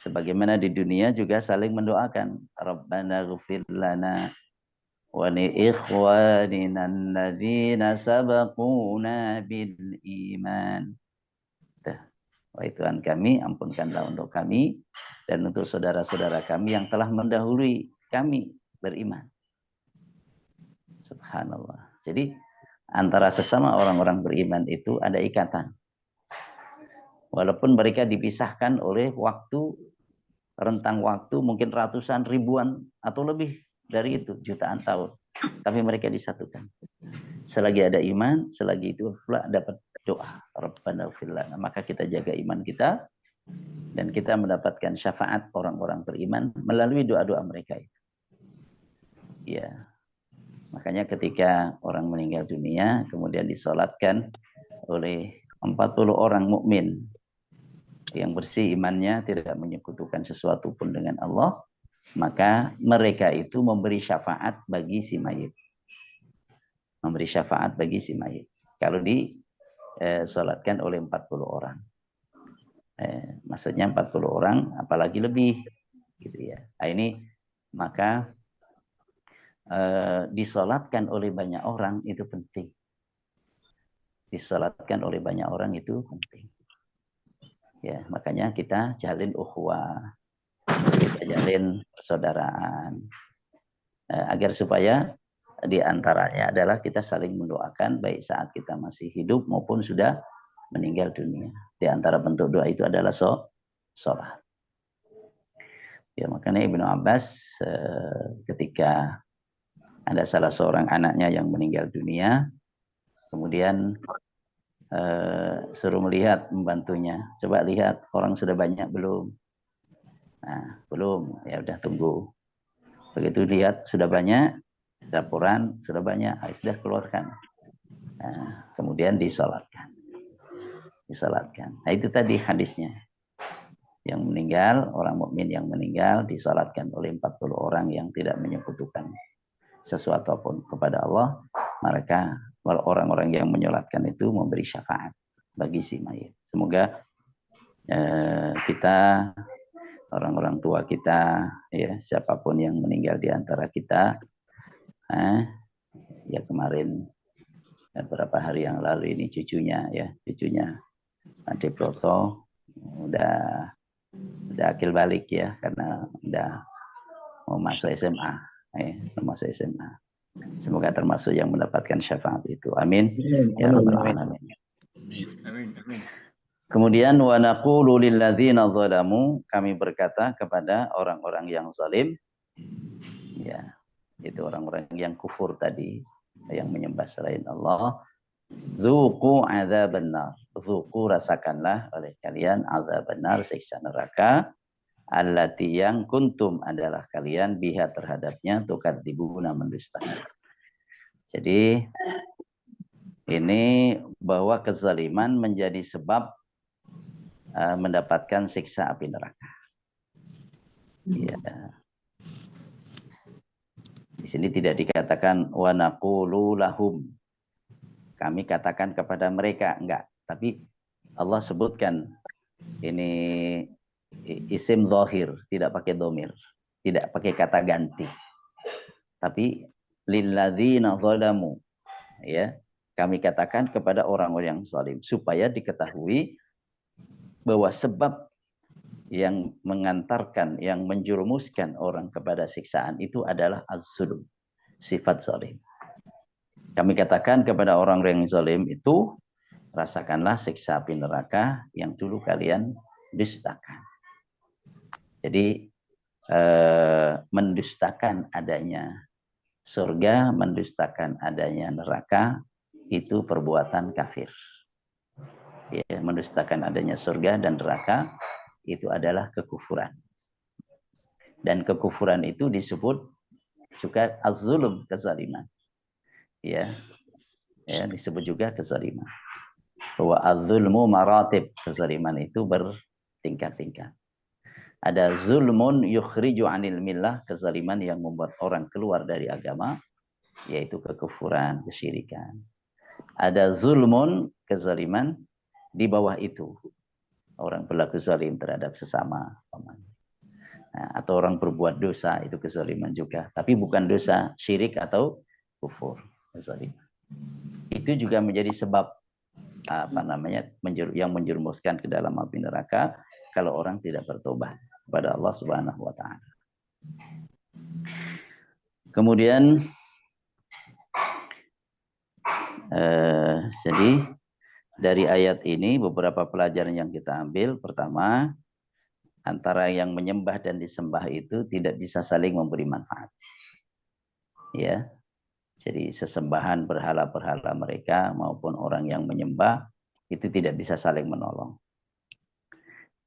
Sebagaimana di dunia juga saling mendoakan. Rabbana ghfir lana wa li ikhwanina alladzina sabaquna bil iman. Wahai Tuhan kami, ampunkanlah untuk kami dan untuk saudara-saudara kami yang telah mendahului kami beriman. Subhanallah. Jadi antara sesama orang-orang beriman itu ada ikatan. Walaupun mereka dipisahkan oleh waktu, rentang waktu mungkin ratusan, ribuan atau lebih dari itu, jutaan tahun. Tapi mereka disatukan. Selagi ada iman, selagi itu pula dapat doa. Rabbana ighfir lana. Maka kita jaga iman kita dan kita mendapatkan syafaat orang-orang beriman melalui doa-doa mereka itu. Ya. Makanya ketika orang meninggal dunia kemudian disolatkan oleh 40 orang mukmin yang bersih imannya, tidak menyekutukan sesuatu pun dengan Allah, maka mereka itu memberi syafaat bagi si mayit. Memberi syafaat bagi si mayit. Kalau disolatkan oleh 40 orang. Maksudnya 40 orang, apalagi lebih. Gitu ya. Nah, ini maka disolatkan oleh banyak orang itu penting. Disolatkan oleh banyak orang itu penting. Ya, makanya kita jalin ukhuwah, kita jalin persaudaraan, agar supaya di antaranya adalah kita saling mendoakan baik saat kita masih hidup maupun sudah meninggal dunia. Di antara bentuk doa itu adalah sholat. Ya, makanya Ibnu Abbas ketika ada salah seorang anaknya yang meninggal dunia, kemudian suruh melihat membantunya. Coba lihat orang sudah banyak belum? Nah, belum. Ya udah tunggu. Begitu lihat sudah banyak, laporan sudah banyak, sudah keluarkan. Nah, kemudian disolatkan. Disolatkan. Nah, itu tadi hadisnya. Yang meninggal, orang mukmin yang meninggal disolatkan oleh 40 orang yang tidak menyekutukan sesuatu pun kepada Allah, mereka orang-orang yang menyolatkan itu memberi syafaat bagi si mayit. Semoga kita, orang-orang tua kita, ya siapapun yang meninggal di antara kita, ya kemarin beberapa hari yang lalu ini cucunya Ade Proto udah akil balik ya, karena udah mau masuk SMA. Masuk SMA. Semoga termasuk yang mendapatkan syafaat itu. Amin. Ya rabbal alamin. Amin. Kemudian wa naqulu lil ladzina zalamu, kami berkata kepada orang-orang yang zalim, ya, itu orang-orang yang kufur tadi, yang menyembah selain Allah, dzuqu adzaban nar. Dzuqu, rasakanlah oleh kalian adzaban nar, siksa neraka, allati yang kuntum adalah kalian biha terhadapnya tukadzibuna, mendustakan. Jadi ini bahwa kezaliman menjadi sebab mendapatkan siksa api neraka. Ya. Di sini tidak dikatakan wa naqulu lahum, kami katakan kepada mereka, enggak, tapi Allah sebutkan ini isim zahir, tidak pakai domir, tidak pakai kata ganti, tapi lilladzina zalamu, ya, kami katakan kepada orang-orang yang zalim, supaya diketahui bahwa sebab yang mengantarkan, yang menjerumuskan orang kepada siksaan itu adalah az-zulm, sifat zalim. Kami katakan kepada orang yang zalim itu, rasakanlah siksa api neraka yang dulu kalian dustakan. Jadi mendustakan adanya surga, mendustakan adanya neraka, itu perbuatan kafir. Ya, mendustakan adanya surga dan neraka itu adalah kekufuran. Dan kekufuran itu disebut juga az-zulm, kezaliman. Ya, disebut juga kezaliman. Bahwa az-zulmu maratib, kezaliman itu bertingkat-tingkat. Ada zulmun yukhriju anil millah, kezaliman yang membuat orang keluar dari agama, yaitu kekufuran, kesyirikan. Ada zulmun, kezaliman di bawah itu, orang berlaku zalim terhadap sesama. Nah, atau orang berbuat dosa, itu kezaliman juga, tapi bukan dosa syirik atau kufur, kezaliman. Itu juga menjadi sebab yang menjerumuskan ke dalam api neraka kalau orang tidak bertobat kepada Allah Subhanahu wa taala. Kemudian jadi dari ayat ini beberapa pelajaran yang kita ambil. Pertama, antara yang menyembah dan disembah itu tidak bisa saling memberi manfaat. Ya. Jadi sesembahan berhala-berhala mereka maupun orang yang menyembah itu tidak bisa saling menolong.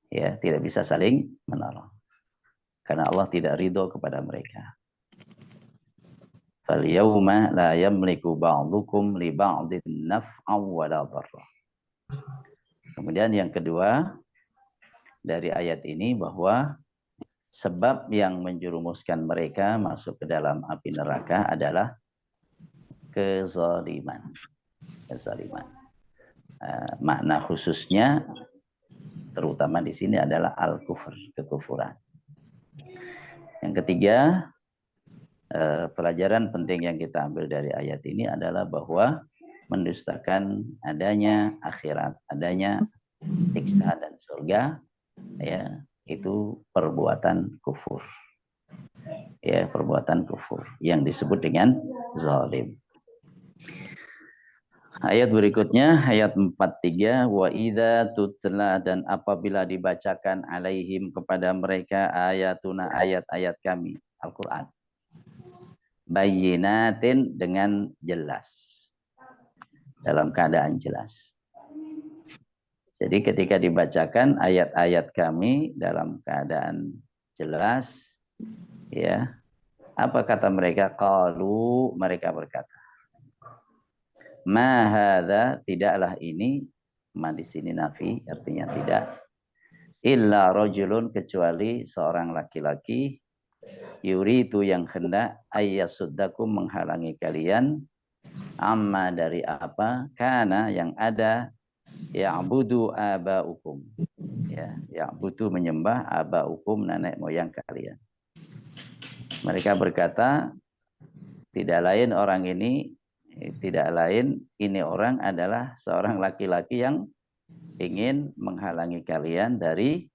Ya, tidak bisa saling menolong. Karena Allah tidak ridho kepada mereka. Fal-yawma la yamliku ba'dukum li ba'din naf'an wa la dharra. Kemudian yang kedua dari ayat ini bahwa sebab yang menjerumuskan mereka masuk ke dalam api neraka adalah kezaliman. Kezaliman. Makna khususnya terutama di sini adalah al-kufur, kekufuran. Yang ketiga, pelajaran penting yang kita ambil dari ayat ini adalah bahwa mendustakan adanya akhirat, adanya siksa dan surga, ya, itu perbuatan kufur. Ya, perbuatan kufur yang disebut dengan zalim. Ayat berikutnya, ayat 43, wa idza tutla, dan apabila dibacakan alaihim kepada mereka ayatuna, ayat-ayat kami, Al-Qur'an. Bayyinatin, dengan jelas. Dalam keadaan jelas. Jadi ketika dibacakan ayat-ayat kami dalam keadaan jelas, ya, apa kata mereka? Qalu, mereka berkata, ma hadza, tidaklah ini, ma di sini nafi, artinya tidak, illa rajulun, kecuali seorang laki-laki, yuridu, yang hendak, ayyasuddakum, menghalangi kalian, amma, dari apa, kana, yang ada, ya'budu aba'ukum, ya, ya'budu, menyembah, aba'ukum, nenek moyang kalian. Mereka berkata, tidak lain orang ini, tidak lain ini orang adalah seorang laki-laki yang ingin menghalangi kalian dari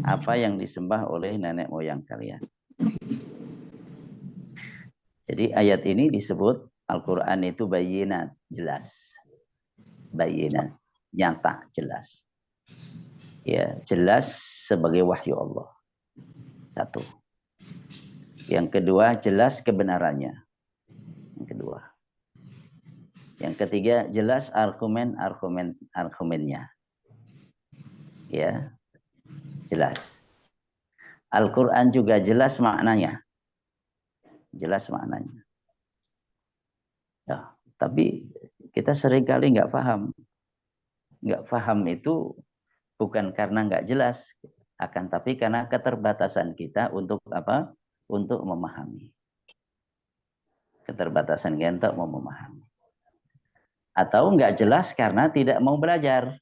apa yang disembah oleh nenek moyang kalian. Jadi ayat ini disebut Al-Quran itu bayyinat, jelas. Bayyinat, nyata, jelas. Ya, jelas sebagai wahyu Allah. Satu. Yang kedua, jelas kebenarannya. Yang kedua. Yang ketiga, jelas argumennya. Ya, jelas. Al-Quran juga jelas maknanya. Jelas maknanya. Ya, tapi kita seringkali nggak paham. Nggak paham itu bukan karena nggak jelas, akan tapi karena keterbatasan kita untuk apa? Untuk memahami. Keterbatasan kita untuk memahami. Atau nggak jelas karena tidak mau belajar,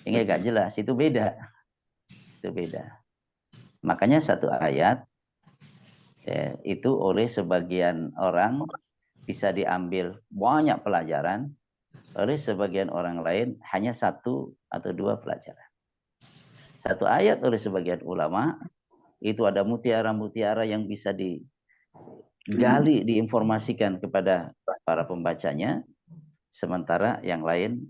sehingga nggak jelas. Itu beda, itu beda. Makanya satu ayat ya, itu oleh sebagian orang bisa diambil banyak pelajaran, oleh sebagian orang lain hanya satu atau dua pelajaran. Satu ayat oleh sebagian ulama itu ada mutiara-mutiara yang bisa digali, diinformasikan kepada para pembacanya. Sementara yang lain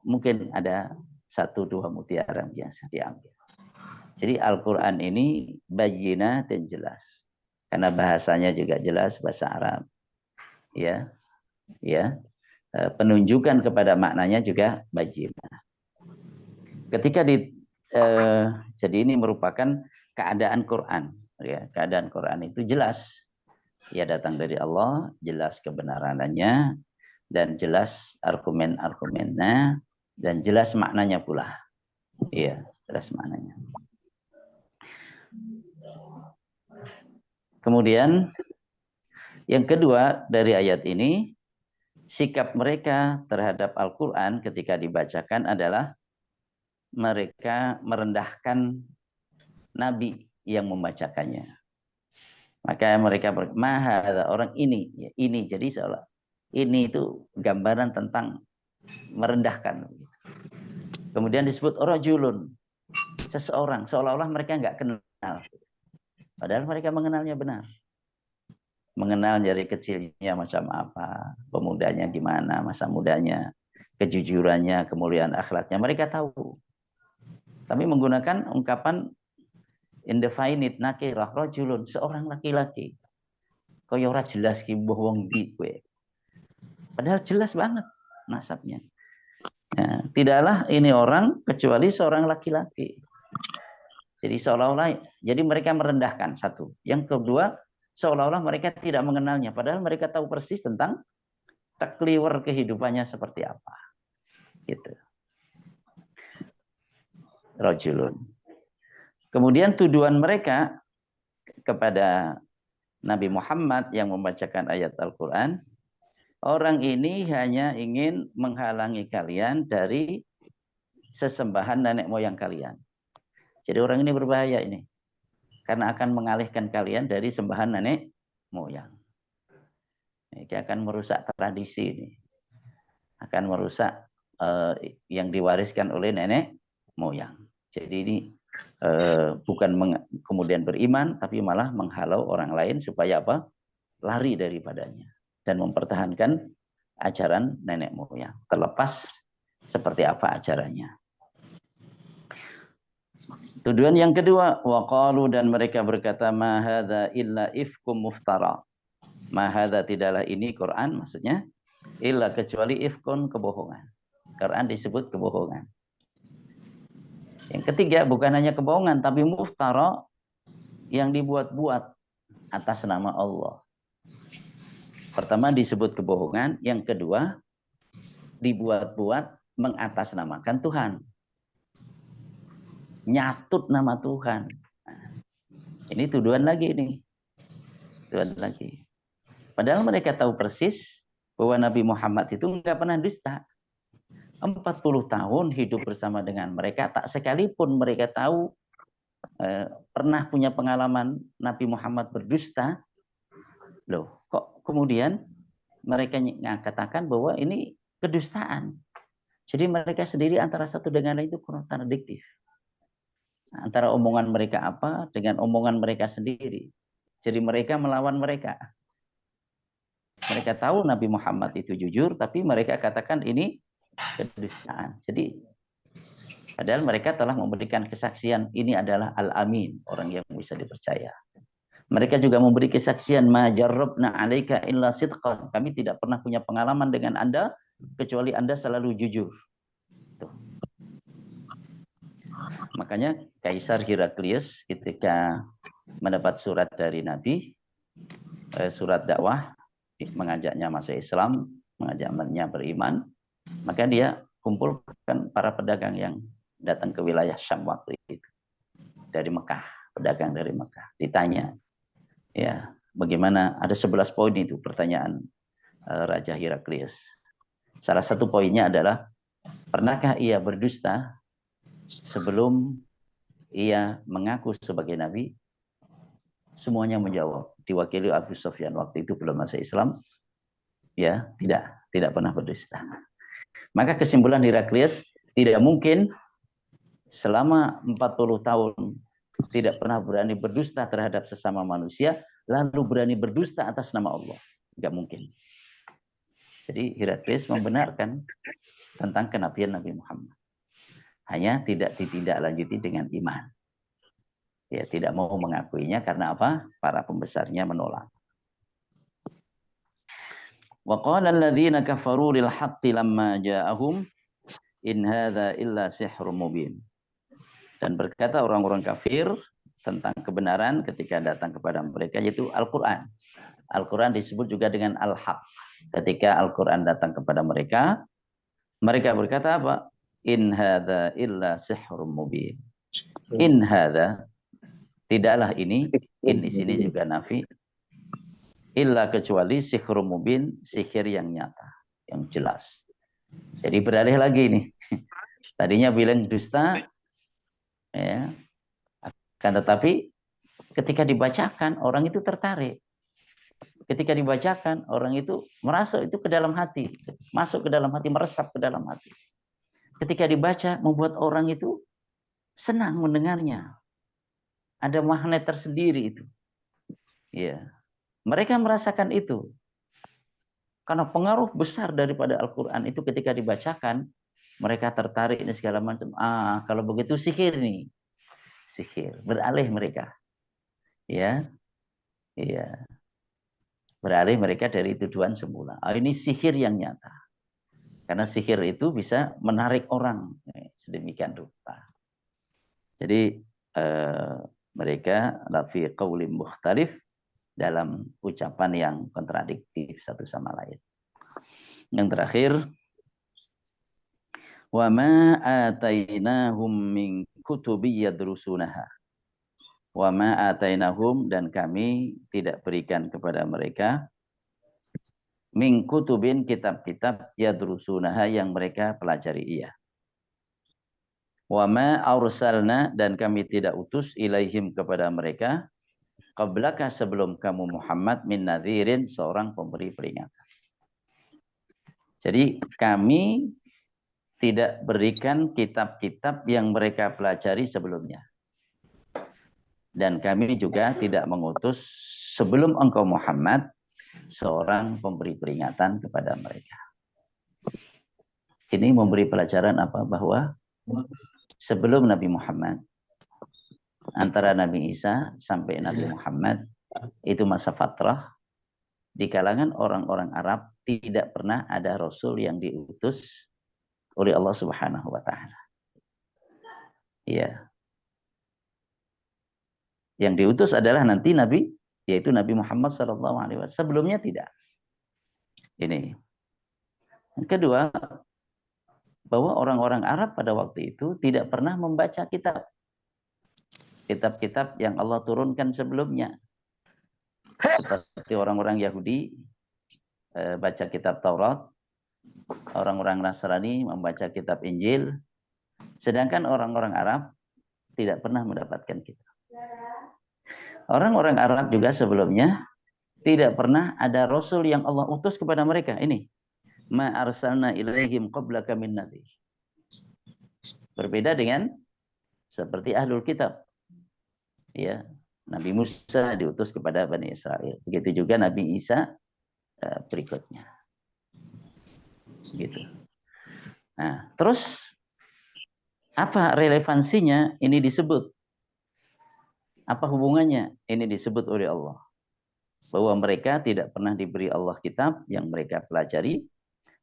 mungkin ada satu dua mutiara yang biasa diambil. Jadi Al-Quran ini bayyinah dan jelas. Karena bahasanya juga jelas, bahasa Arab. Ya, ya. Penunjukan kepada maknanya juga bayyinah. Ketika jadi ini merupakan keadaan Quran. Ya, keadaan Quran itu jelas. Ya, datang dari Allah, jelas kebenarannya, dan jelas argumen-argumennya, dan jelas maknanya pula. Iya, jelas maknanya. Kemudian yang kedua dari ayat ini, sikap mereka terhadap Al-Quran ketika dibacakan adalah mereka merendahkan Nabi yang membacakannya. Maka mereka mahal orang ini, ya, ini jadi seolah ini itu gambaran tentang merendahkan. Kemudian disebut rajulun, seseorang, seolah-olah mereka nggak kenal, padahal mereka mengenalnya benar. Mengenal dari kecilnya macam apa, pemudanya gimana, masa mudanya, kejujurannya, kemuliaan akhlaknya, mereka tahu. Tapi menggunakan ungkapan indefinite nakirah, rajulun, seorang laki-laki. Kaya ora jelas ki mbah wong ndi kowe. Padahal jelas banget nasabnya. Ya, tidaklah ini orang kecuali seorang laki-laki. Jadi seolah-olah, jadi mereka merendahkan satu. Yang kedua, seolah-olah mereka tidak mengenalnya. Padahal mereka tahu persis tentang takliwer kehidupannya seperti apa. Gitu. Rajulun. Kemudian tuduhan mereka kepada Nabi Muhammad yang membacakan ayat Al-Quran, orang ini hanya ingin menghalangi kalian dari sesembahan nenek moyang kalian. Jadi orang ini berbahaya ini. Karena akan mengalihkan kalian dari sembahan nenek moyang. Dia akan merusak tradisi ini. Akan merusak yang diwariskan oleh nenek moyang. Jadi ini bukan kemudian beriman, tapi malah menghalau orang lain supaya apa? Lari daripadanya. Dan mempertahankan ajaran nenek moyang. Terlepas seperti apa ajarannya. Tuduhan yang kedua, waqalu, dan mereka berkata, ma hadza illa ifkum muftara. Ma hadza, tidaklah ini Quran, maksudnya illa kecuali ifkun, kebohongan. Quran disebut kebohongan. Yang ketiga, bukan hanya kebohongan, tapi muftara yang dibuat-buat atas nama Allah. Pertama disebut kebohongan, yang kedua dibuat-buat mengatasnamakan Tuhan. Nyatut nama Tuhan. Ini tuduhan lagi nih. Tuduhan lagi. Padahal mereka tahu persis bahwa Nabi Muhammad itu nggak pernah dusta. 40 tahun hidup bersama dengan mereka, tak sekalipun mereka tahu pernah punya pengalaman Nabi Muhammad berdusta. Loh, kok kemudian mereka katakan bahwa ini kedustaan. Jadi mereka sendiri antara satu dengan lain itu kontradiktif. Antara omongan mereka apa dengan omongan mereka sendiri. Jadi mereka melawan mereka. Mereka tahu Nabi Muhammad itu jujur, tapi mereka katakan ini kedustaan. Jadi padahal mereka telah memberikan kesaksian ini adalah al-amin, orang yang bisa dipercaya. Mereka juga memberi kesaksian ma jarrabna 'alaika illa sidqan. Kami tidak pernah punya pengalaman dengan Anda kecuali Anda selalu jujur. Tuh. Makanya Kaisar Heraklius ketika mendapat surat dari Nabi, surat dakwah, mengajaknya masuk Islam, mengajaknya beriman, maka dia kumpulkan para pedagang yang datang ke wilayah Syam waktu itu. Dari Mekah, pedagang dari Mekah. Ditanya, ya, bagaimana, ada 11 poin itu pertanyaan Raja Heraklius. Salah satu poinnya adalah, pernahkah ia berdusta sebelum ia mengaku sebagai nabi? Semuanya menjawab. Diwakili Abu Sufyan, waktu itu belum masuk Islam. Ya, tidak pernah berdusta. Maka kesimpulan Heraklius, tidak mungkin selama 40 tahun tidak pernah berani berdusta terhadap sesama manusia, lalu berani berdusta atas nama Allah. Tidak mungkin. Jadi Heraklius membenarkan tentang kenabian Nabi Muhammad. Hanya tidak ditindaklanjuti dengan iman. Ya, tidak mau mengakuinya karena apa? Para pembesarnya menolak. Wa qala alladziina kafaru lil haqqi lamma ja'ahum in hadza illa sihrun mubin. Dan berkata orang-orang kafir tentang kebenaran ketika datang kepada mereka, yaitu Al-Quran. Al-Quran disebut juga dengan Al-Haq. Ketika Al-Quran datang kepada mereka, mereka berkata apa? In hadza illa sihrun mubin. In hadza, Tidaklah ini di sini juga nafi, illa kecuali sihrum mubin, sihir yang nyata, yang jelas. Jadi beralih lagi nih. Tadinya bilang dusta, ya. Akan tetapi ketika dibacakan orang itu tertarik. Ketika dibacakan orang itu merasuk itu ke dalam hati, masuk ke dalam hati, meresap ke dalam hati. Ketika dibaca membuat orang itu senang mendengarnya. Ada magnet tersendiri itu. Ya. Mereka merasakan itu. Karena pengaruh besar daripada Al-Quran itu ketika dibacakan, mereka tertarik ini segala macam. Kalau begitu sihir nih. Sihir. Beralih mereka. Ya. Iya. Beralih mereka dari tujuan semula. Ini sihir yang nyata. Karena sihir itu bisa menarik orang. Sedemikian rupa. Jadi mereka lafi qawlim mukhtalif, dalam ucapan yang kontradiktif satu sama lain. Yang terakhir, wa ma atainahum min kutubi yadrusunaha. Wa ma atainahum, dan kami tidak berikan kepada mereka min kutubin, kitab-kitab yadrusunaha yang mereka pelajari iya. Wa ma arsalna, dan kami tidak utus ilaihim kepada mereka qablaka, sebelum kamu Muhammad, min nadhirin, seorang pemberi peringatan. Jadi kami tidak berikan kitab-kitab yang mereka pelajari sebelumnya. Dan kami juga tidak mengutus sebelum engkau Muhammad seorang pemberi peringatan kepada mereka. Ini memberi pelajaran apa? Bahwa sebelum Nabi Muhammad, antara Nabi Isa sampai Nabi Muhammad, itu masa fatrah. Di kalangan orang-orang Arab tidak pernah ada Rasul yang diutus oleh Allah Subhanahu wa Ta'ala. Iya. Yang diutus adalah nanti Nabi, yaitu Nabi Muhammad SAW. Sebelumnya tidak. Ini. Yang kedua, bahwa orang-orang Arab pada waktu itu tidak pernah membaca kitab. Kitab-kitab yang Allah turunkan sebelumnya. Seperti orang-orang Yahudi baca kitab Taurat, orang-orang Nasrani membaca kitab Injil, sedangkan orang-orang Arab tidak pernah mendapatkan kitab. Orang-orang Arab juga sebelumnya tidak pernah ada Rasul yang Allah utus kepada mereka. Ini, ma arsalna ilaihim qablaka min nadhir. Berbeda dengan seperti Ahlul Kitab. Ya, Nabi Musa diutus kepada Bani Israel. Begitu juga Nabi Isa berikutnya. Gitu. Nah, terus apa relevansinya ini disebut? Apa hubungannya ini disebut oleh Allah? Bahwa mereka tidak pernah diberi Allah kitab yang mereka pelajari,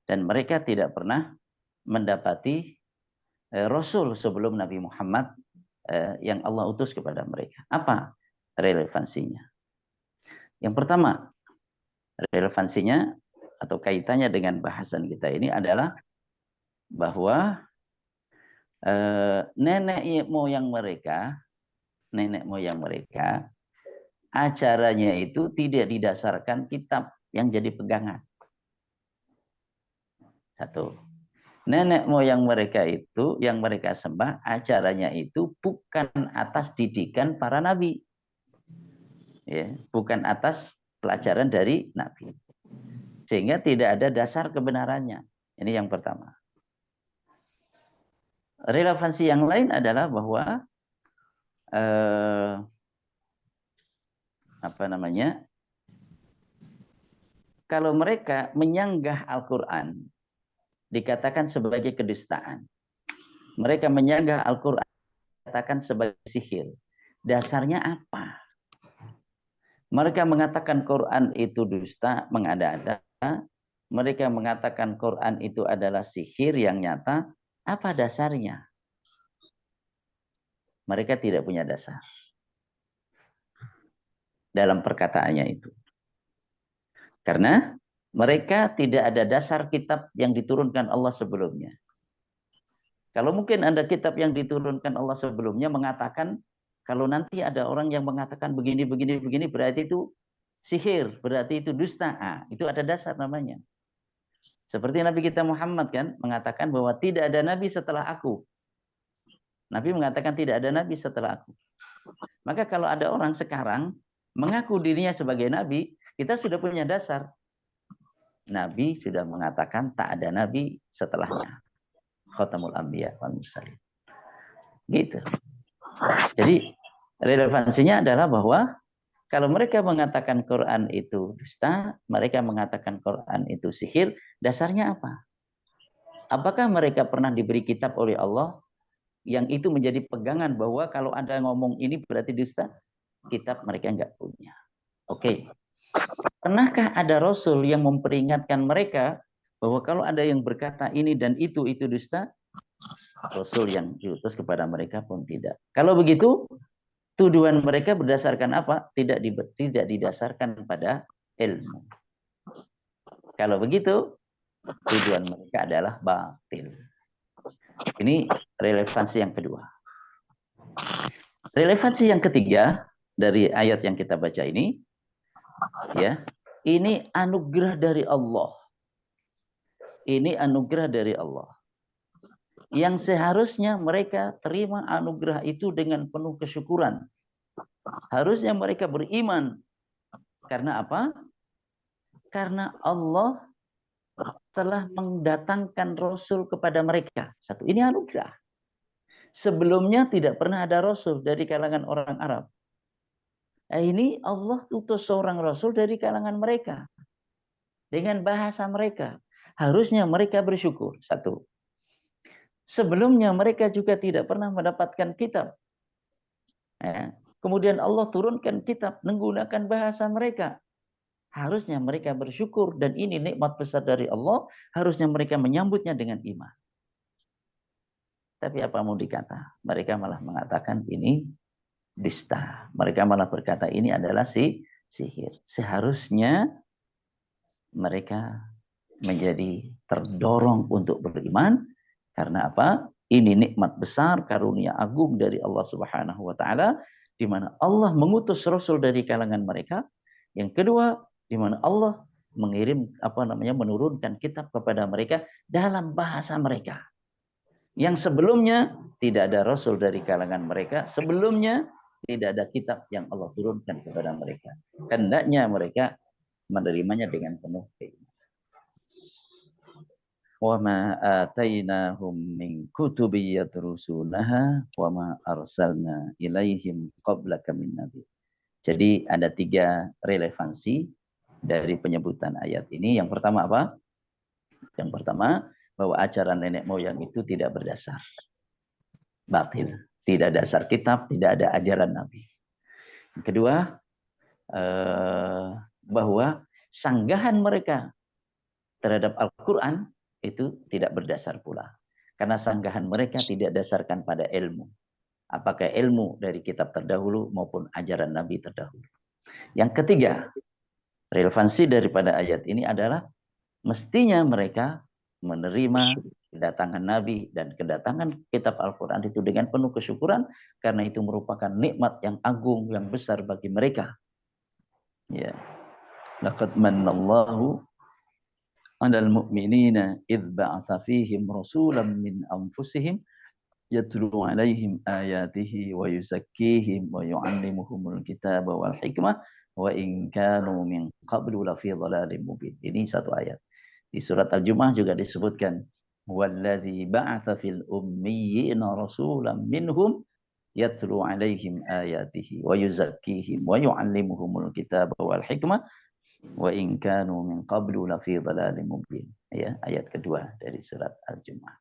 dan mereka tidak pernah mendapati Rasul sebelum Nabi Muhammad yang Allah utus kepada mereka. Apa relevansinya? Yang pertama, relevansinya atau kaitannya dengan bahasan kita ini adalah bahwa nenek moyang mereka acaranya itu tidak didasarkan kitab yang jadi pegangan. Satu. Nenek moyang mereka itu yang mereka sembah, acaranya itu bukan atas didikan para nabi. Ya, bukan atas pelajaran dari nabi. Sehingga tidak ada dasar kebenarannya. Ini yang pertama. Relevansi yang lain adalah bahwa kalau mereka menyanggah Al-Quran, dikatakan sebagai kedustaan. Mereka menyanggah Al-Quran, dikatakan sebagai sihir. Dasarnya apa? Mereka mengatakan Quran itu dusta, mengada-ada. Mereka mengatakan Quran itu adalah sihir yang nyata. Apa dasarnya? Mereka tidak punya dasar dalam perkataannya itu. Karena mereka tidak ada dasar kitab yang diturunkan Allah sebelumnya. Kalau mungkin ada kitab yang diturunkan Allah sebelumnya mengatakan Kalau nanti ada orang yang mengatakan begini, berarti itu sihir, berarti itu dusta. Itu ada dasar namanya. Seperti Nabi kita Muhammad kan mengatakan bahwa tidak ada nabi setelah aku. Nabi mengatakan tidak ada nabi setelah aku. Maka kalau ada orang sekarang mengaku dirinya sebagai nabi, kita sudah punya dasar. Nabi sudah mengatakan tak ada nabi setelahnya. Khatamul Anbiya wal Mursalin. Gitu. Jadi relevansinya adalah bahwa kalau mereka mengatakan Quran itu dusta, mereka mengatakan Quran itu sihir, dasarnya apa? Apakah mereka pernah diberi kitab oleh Allah yang itu menjadi pegangan bahwa kalau ada ngomong ini berarti dusta? Kitab mereka enggak punya. Oke. Pernahkah ada Rasul yang memperingatkan mereka bahwa kalau ada yang berkata ini dan itu dusta? Rasul yang diutus kepada mereka pun tidak. Kalau begitu, tuduhan mereka berdasarkan apa? Tidak didasarkan pada ilmu. Kalau begitu, tuduhan mereka adalah batil. Ini relevansi yang kedua. Relevansi yang ketiga dari ayat yang kita baca ini, ya, ini anugerah dari Allah. Ini anugerah dari Allah. Yang seharusnya mereka terima anugerah itu dengan penuh kesyukuran. Harusnya mereka beriman. Karena apa? Karena Allah telah mendatangkan Rasul kepada mereka. Satu, ini anugerah. Sebelumnya tidak pernah ada Rasul dari kalangan orang Arab. Ini Allah utus seorang Rasul dari kalangan mereka. Dengan bahasa mereka. Harusnya mereka bersyukur. Satu. Sebelumnya mereka juga tidak pernah mendapatkan kitab. Kemudian Allah turunkan kitab menggunakan bahasa mereka. Harusnya mereka bersyukur dan ini nikmat besar dari Allah. Harusnya mereka menyambutnya dengan iman. Tapi apa mau dikata? Mereka malah mengatakan ini dusta. Mereka malah berkata ini adalah sihir. Seharusnya mereka menjadi terdorong untuk beriman. Karena apa? Ini nikmat besar, karunia agung dari Allah Subhanahu wa taala, di mana Allah mengutus rasul dari kalangan mereka. Yang kedua, di mana Allah menurunkan kitab kepada mereka dalam bahasa mereka. Yang sebelumnya tidak ada rasul dari kalangan mereka, sebelumnya tidak ada kitab yang Allah turunkan kepada mereka. Hendaknya mereka menerimanya dengan penuh keimanan. وَمَا آتَيْنَاهُمْ مِنْ كُتُبٍ يَدْرُسُونَهَا وَمَا أَرْسَلْنَا إِلَيْهِمْ قَبْلَكَ مِنْ نَذِيرٍ. Jadi ada 3 relevansi dari penyebutan ayat ini. Yang pertama apa? Yang pertama, bahwa ajaran nenek moyang itu tidak berdasar. Batil. Tidak dasar kitab, tidak ada ajaran Nabi. Yang kedua, bahwa sanggahan mereka terhadap Al-Quran itu tidak berdasar pula. Karena sanggahan mereka tidak dasarkan pada ilmu. Apakah ilmu dari kitab terdahulu maupun ajaran Nabi terdahulu. Yang ketiga, relevansi daripada ayat ini adalah mestinya mereka menerima kedatangan Nabi dan kedatangan kitab Al-Quran itu dengan penuh kesyukuran. Karena itu merupakan nikmat yang agung, yang besar bagi mereka. Ya. Laqad mannallahu 'alal mu'minina idz ba'atsa fihim rasulan min anfusihim yatlu 'alaihim ayatihi wa yuzakkihim wa yu'allimuhumul kitaba wal hikmah wa in kanu min qablu lafi dhalalin mubin. Ini satu ayat. Di surat Al-Jumu'ah juga disebutkan wallazi ba'atsa fil ummiyina rasulan minhum yatlu 'alaihim ayatihi wa yuzakkihim wa yu'allimuhumul kitaba wal hikmah wa in kanu min qablu lafi dhalalin mubin. Ya, ayat kedua dari surat Al-Jumu'ah.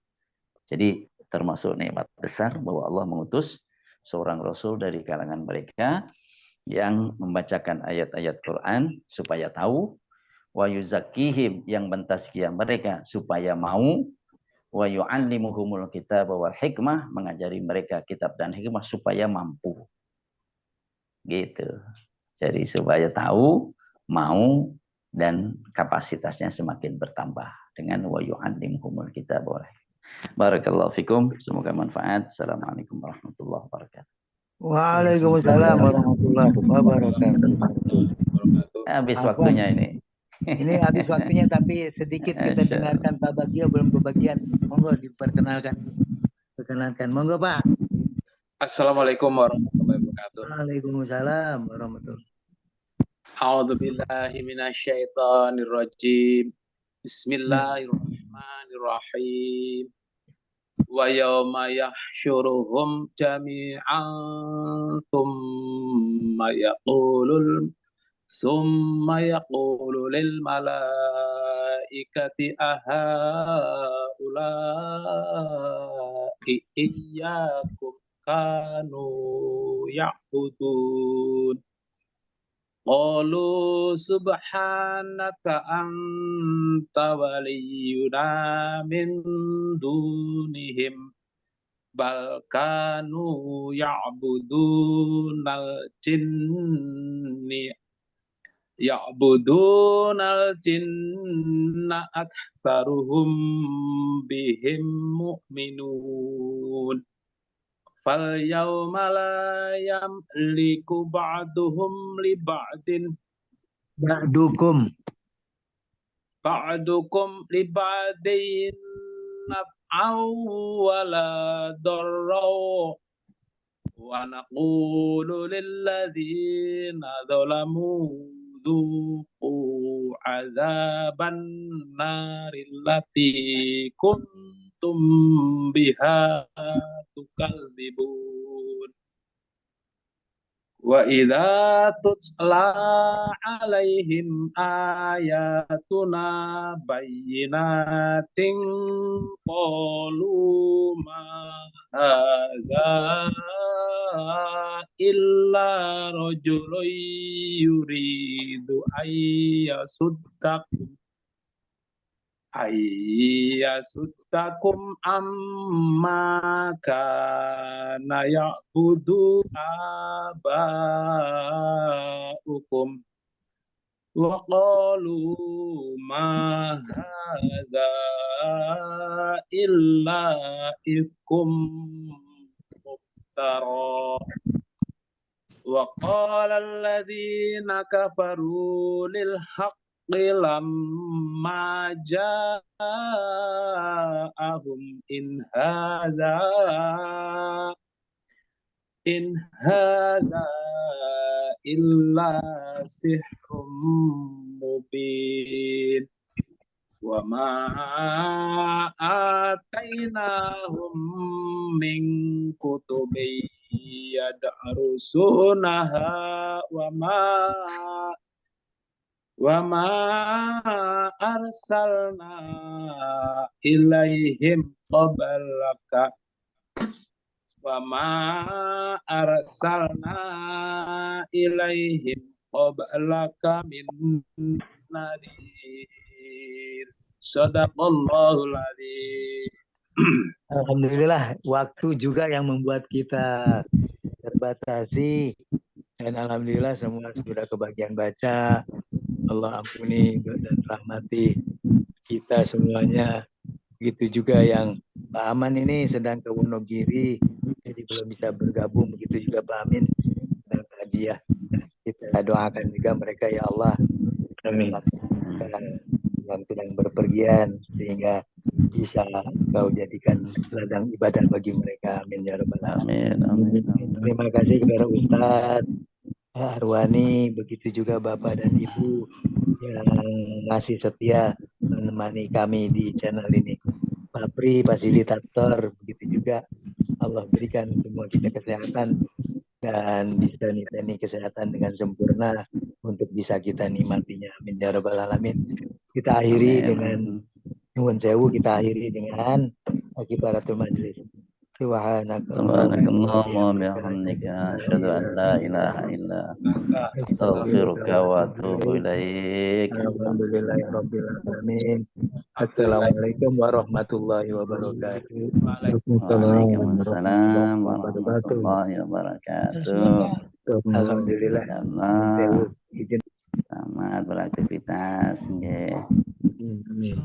Jadi termasuk nikmat besar bahwa Allah mengutus seorang rasul dari kalangan mereka yang membacakan ayat-ayat Quran supaya tahu, wa yuzakkihim yang mentazkiyah mereka supaya mau, wa yu'allimuhumul kitaba wal hikmah mengajari mereka kitab dan hikmah supaya mampu. Gitu. Jadi supaya tahu, mau dan kapasitasnya semakin bertambah dengan wa yu'allimuhumul kitaba wal hikmah. Barakallahu fikum, semoga manfaat. Assalamualaikum warahmatullahi wabarakatuh. Waalaikumsalam warahmatullahi wabarakatuh. Habis Apa? waktunya ini. Ini habis waktunya tapi sedikit kita dengarkan Pak Bagio belum kebagian. Monggo diperkenalkan. Perkenalkan. Monggo Pak. Assalamualaikum warahmatullahi wabarakatuh. Waalaikumsalam warahmatullahi. A'udzu billahi minasyaitonir rajim. Bismillahirrahmanirrahim. Wa yauma yahsyuruhum jami'an thumma yaqulu lil malaikati ahaula'i iyyakum kanu ya'budun. Qalu subhanaka anta waliyuna min dunihim bal kanu ya'budunal jinna aktsaruhum bihim mu'minun. Fal yawma la yamliku ba'duhum li ba'din Ba'dukum li ba'din naf'aw wala darraw wa naqulu lil ladzina zalamu dhuqu 'adzaban naril lati kuntum biha tukadzibun. Wa idza tutla 'alaihim ayatuna bayyinatin qalu ma hadza illa rajulun yuridu ayyasuttakum amma kana ya'budu aba'ukum wa qalu ma hadza illa ikum muftara wa qala alladhina kafaru lil lamma ja'ahum in hadza illa sihrun mubin wa ma atainahum min kutubin yad'rusunaha wa ma arsalna ilaihim qablaka min nadir. Shadaqallahul adzim. Alhamdulillah waktu juga yang membuat kita terbatasi dan alhamdulillah semua sudah kebagian baca. Allah ampuni dan rahmati kita semuanya. Begitu juga yang Pak Aman ini sedang ke Wonogiri, jadi belum bisa bergabung. Begitu juga Pak Amin dan Pak Hajiah. Kita doakan juga mereka ya Allah. Amin. Yang sedang berpergian sehingga bisa Kau jadikan ladang ibadah bagi mereka. Amin ya rabbal alamin. Amin. Terima kasih kepada Ustadz Arwani, begitu juga Bapak dan Ibu yang masih setia menemani kami di channel ini. Pak Pri, fasilitator, begitu juga Allah berikan semua kita kesehatan dan bisa niteni kesehatan dengan sempurna untuk bisa kita nikmatinya. Amin ya rabbal alamin. Kita akhiri dengan nyuwun sewu, kita akhiri dengan kifaratul majlis. Subhanakallahumma bihamdika asyhadu an la ilaha illa anta astaghfiruka wa atubu ilaik. Alhamdulillahirabbil alamin. Assalamualaikum warahmatullahi wabarakatuh. Waalaikumsalam warahmatullahi wabarakatuh. Alhamdulillah. Selamat beraktivitas. Amin.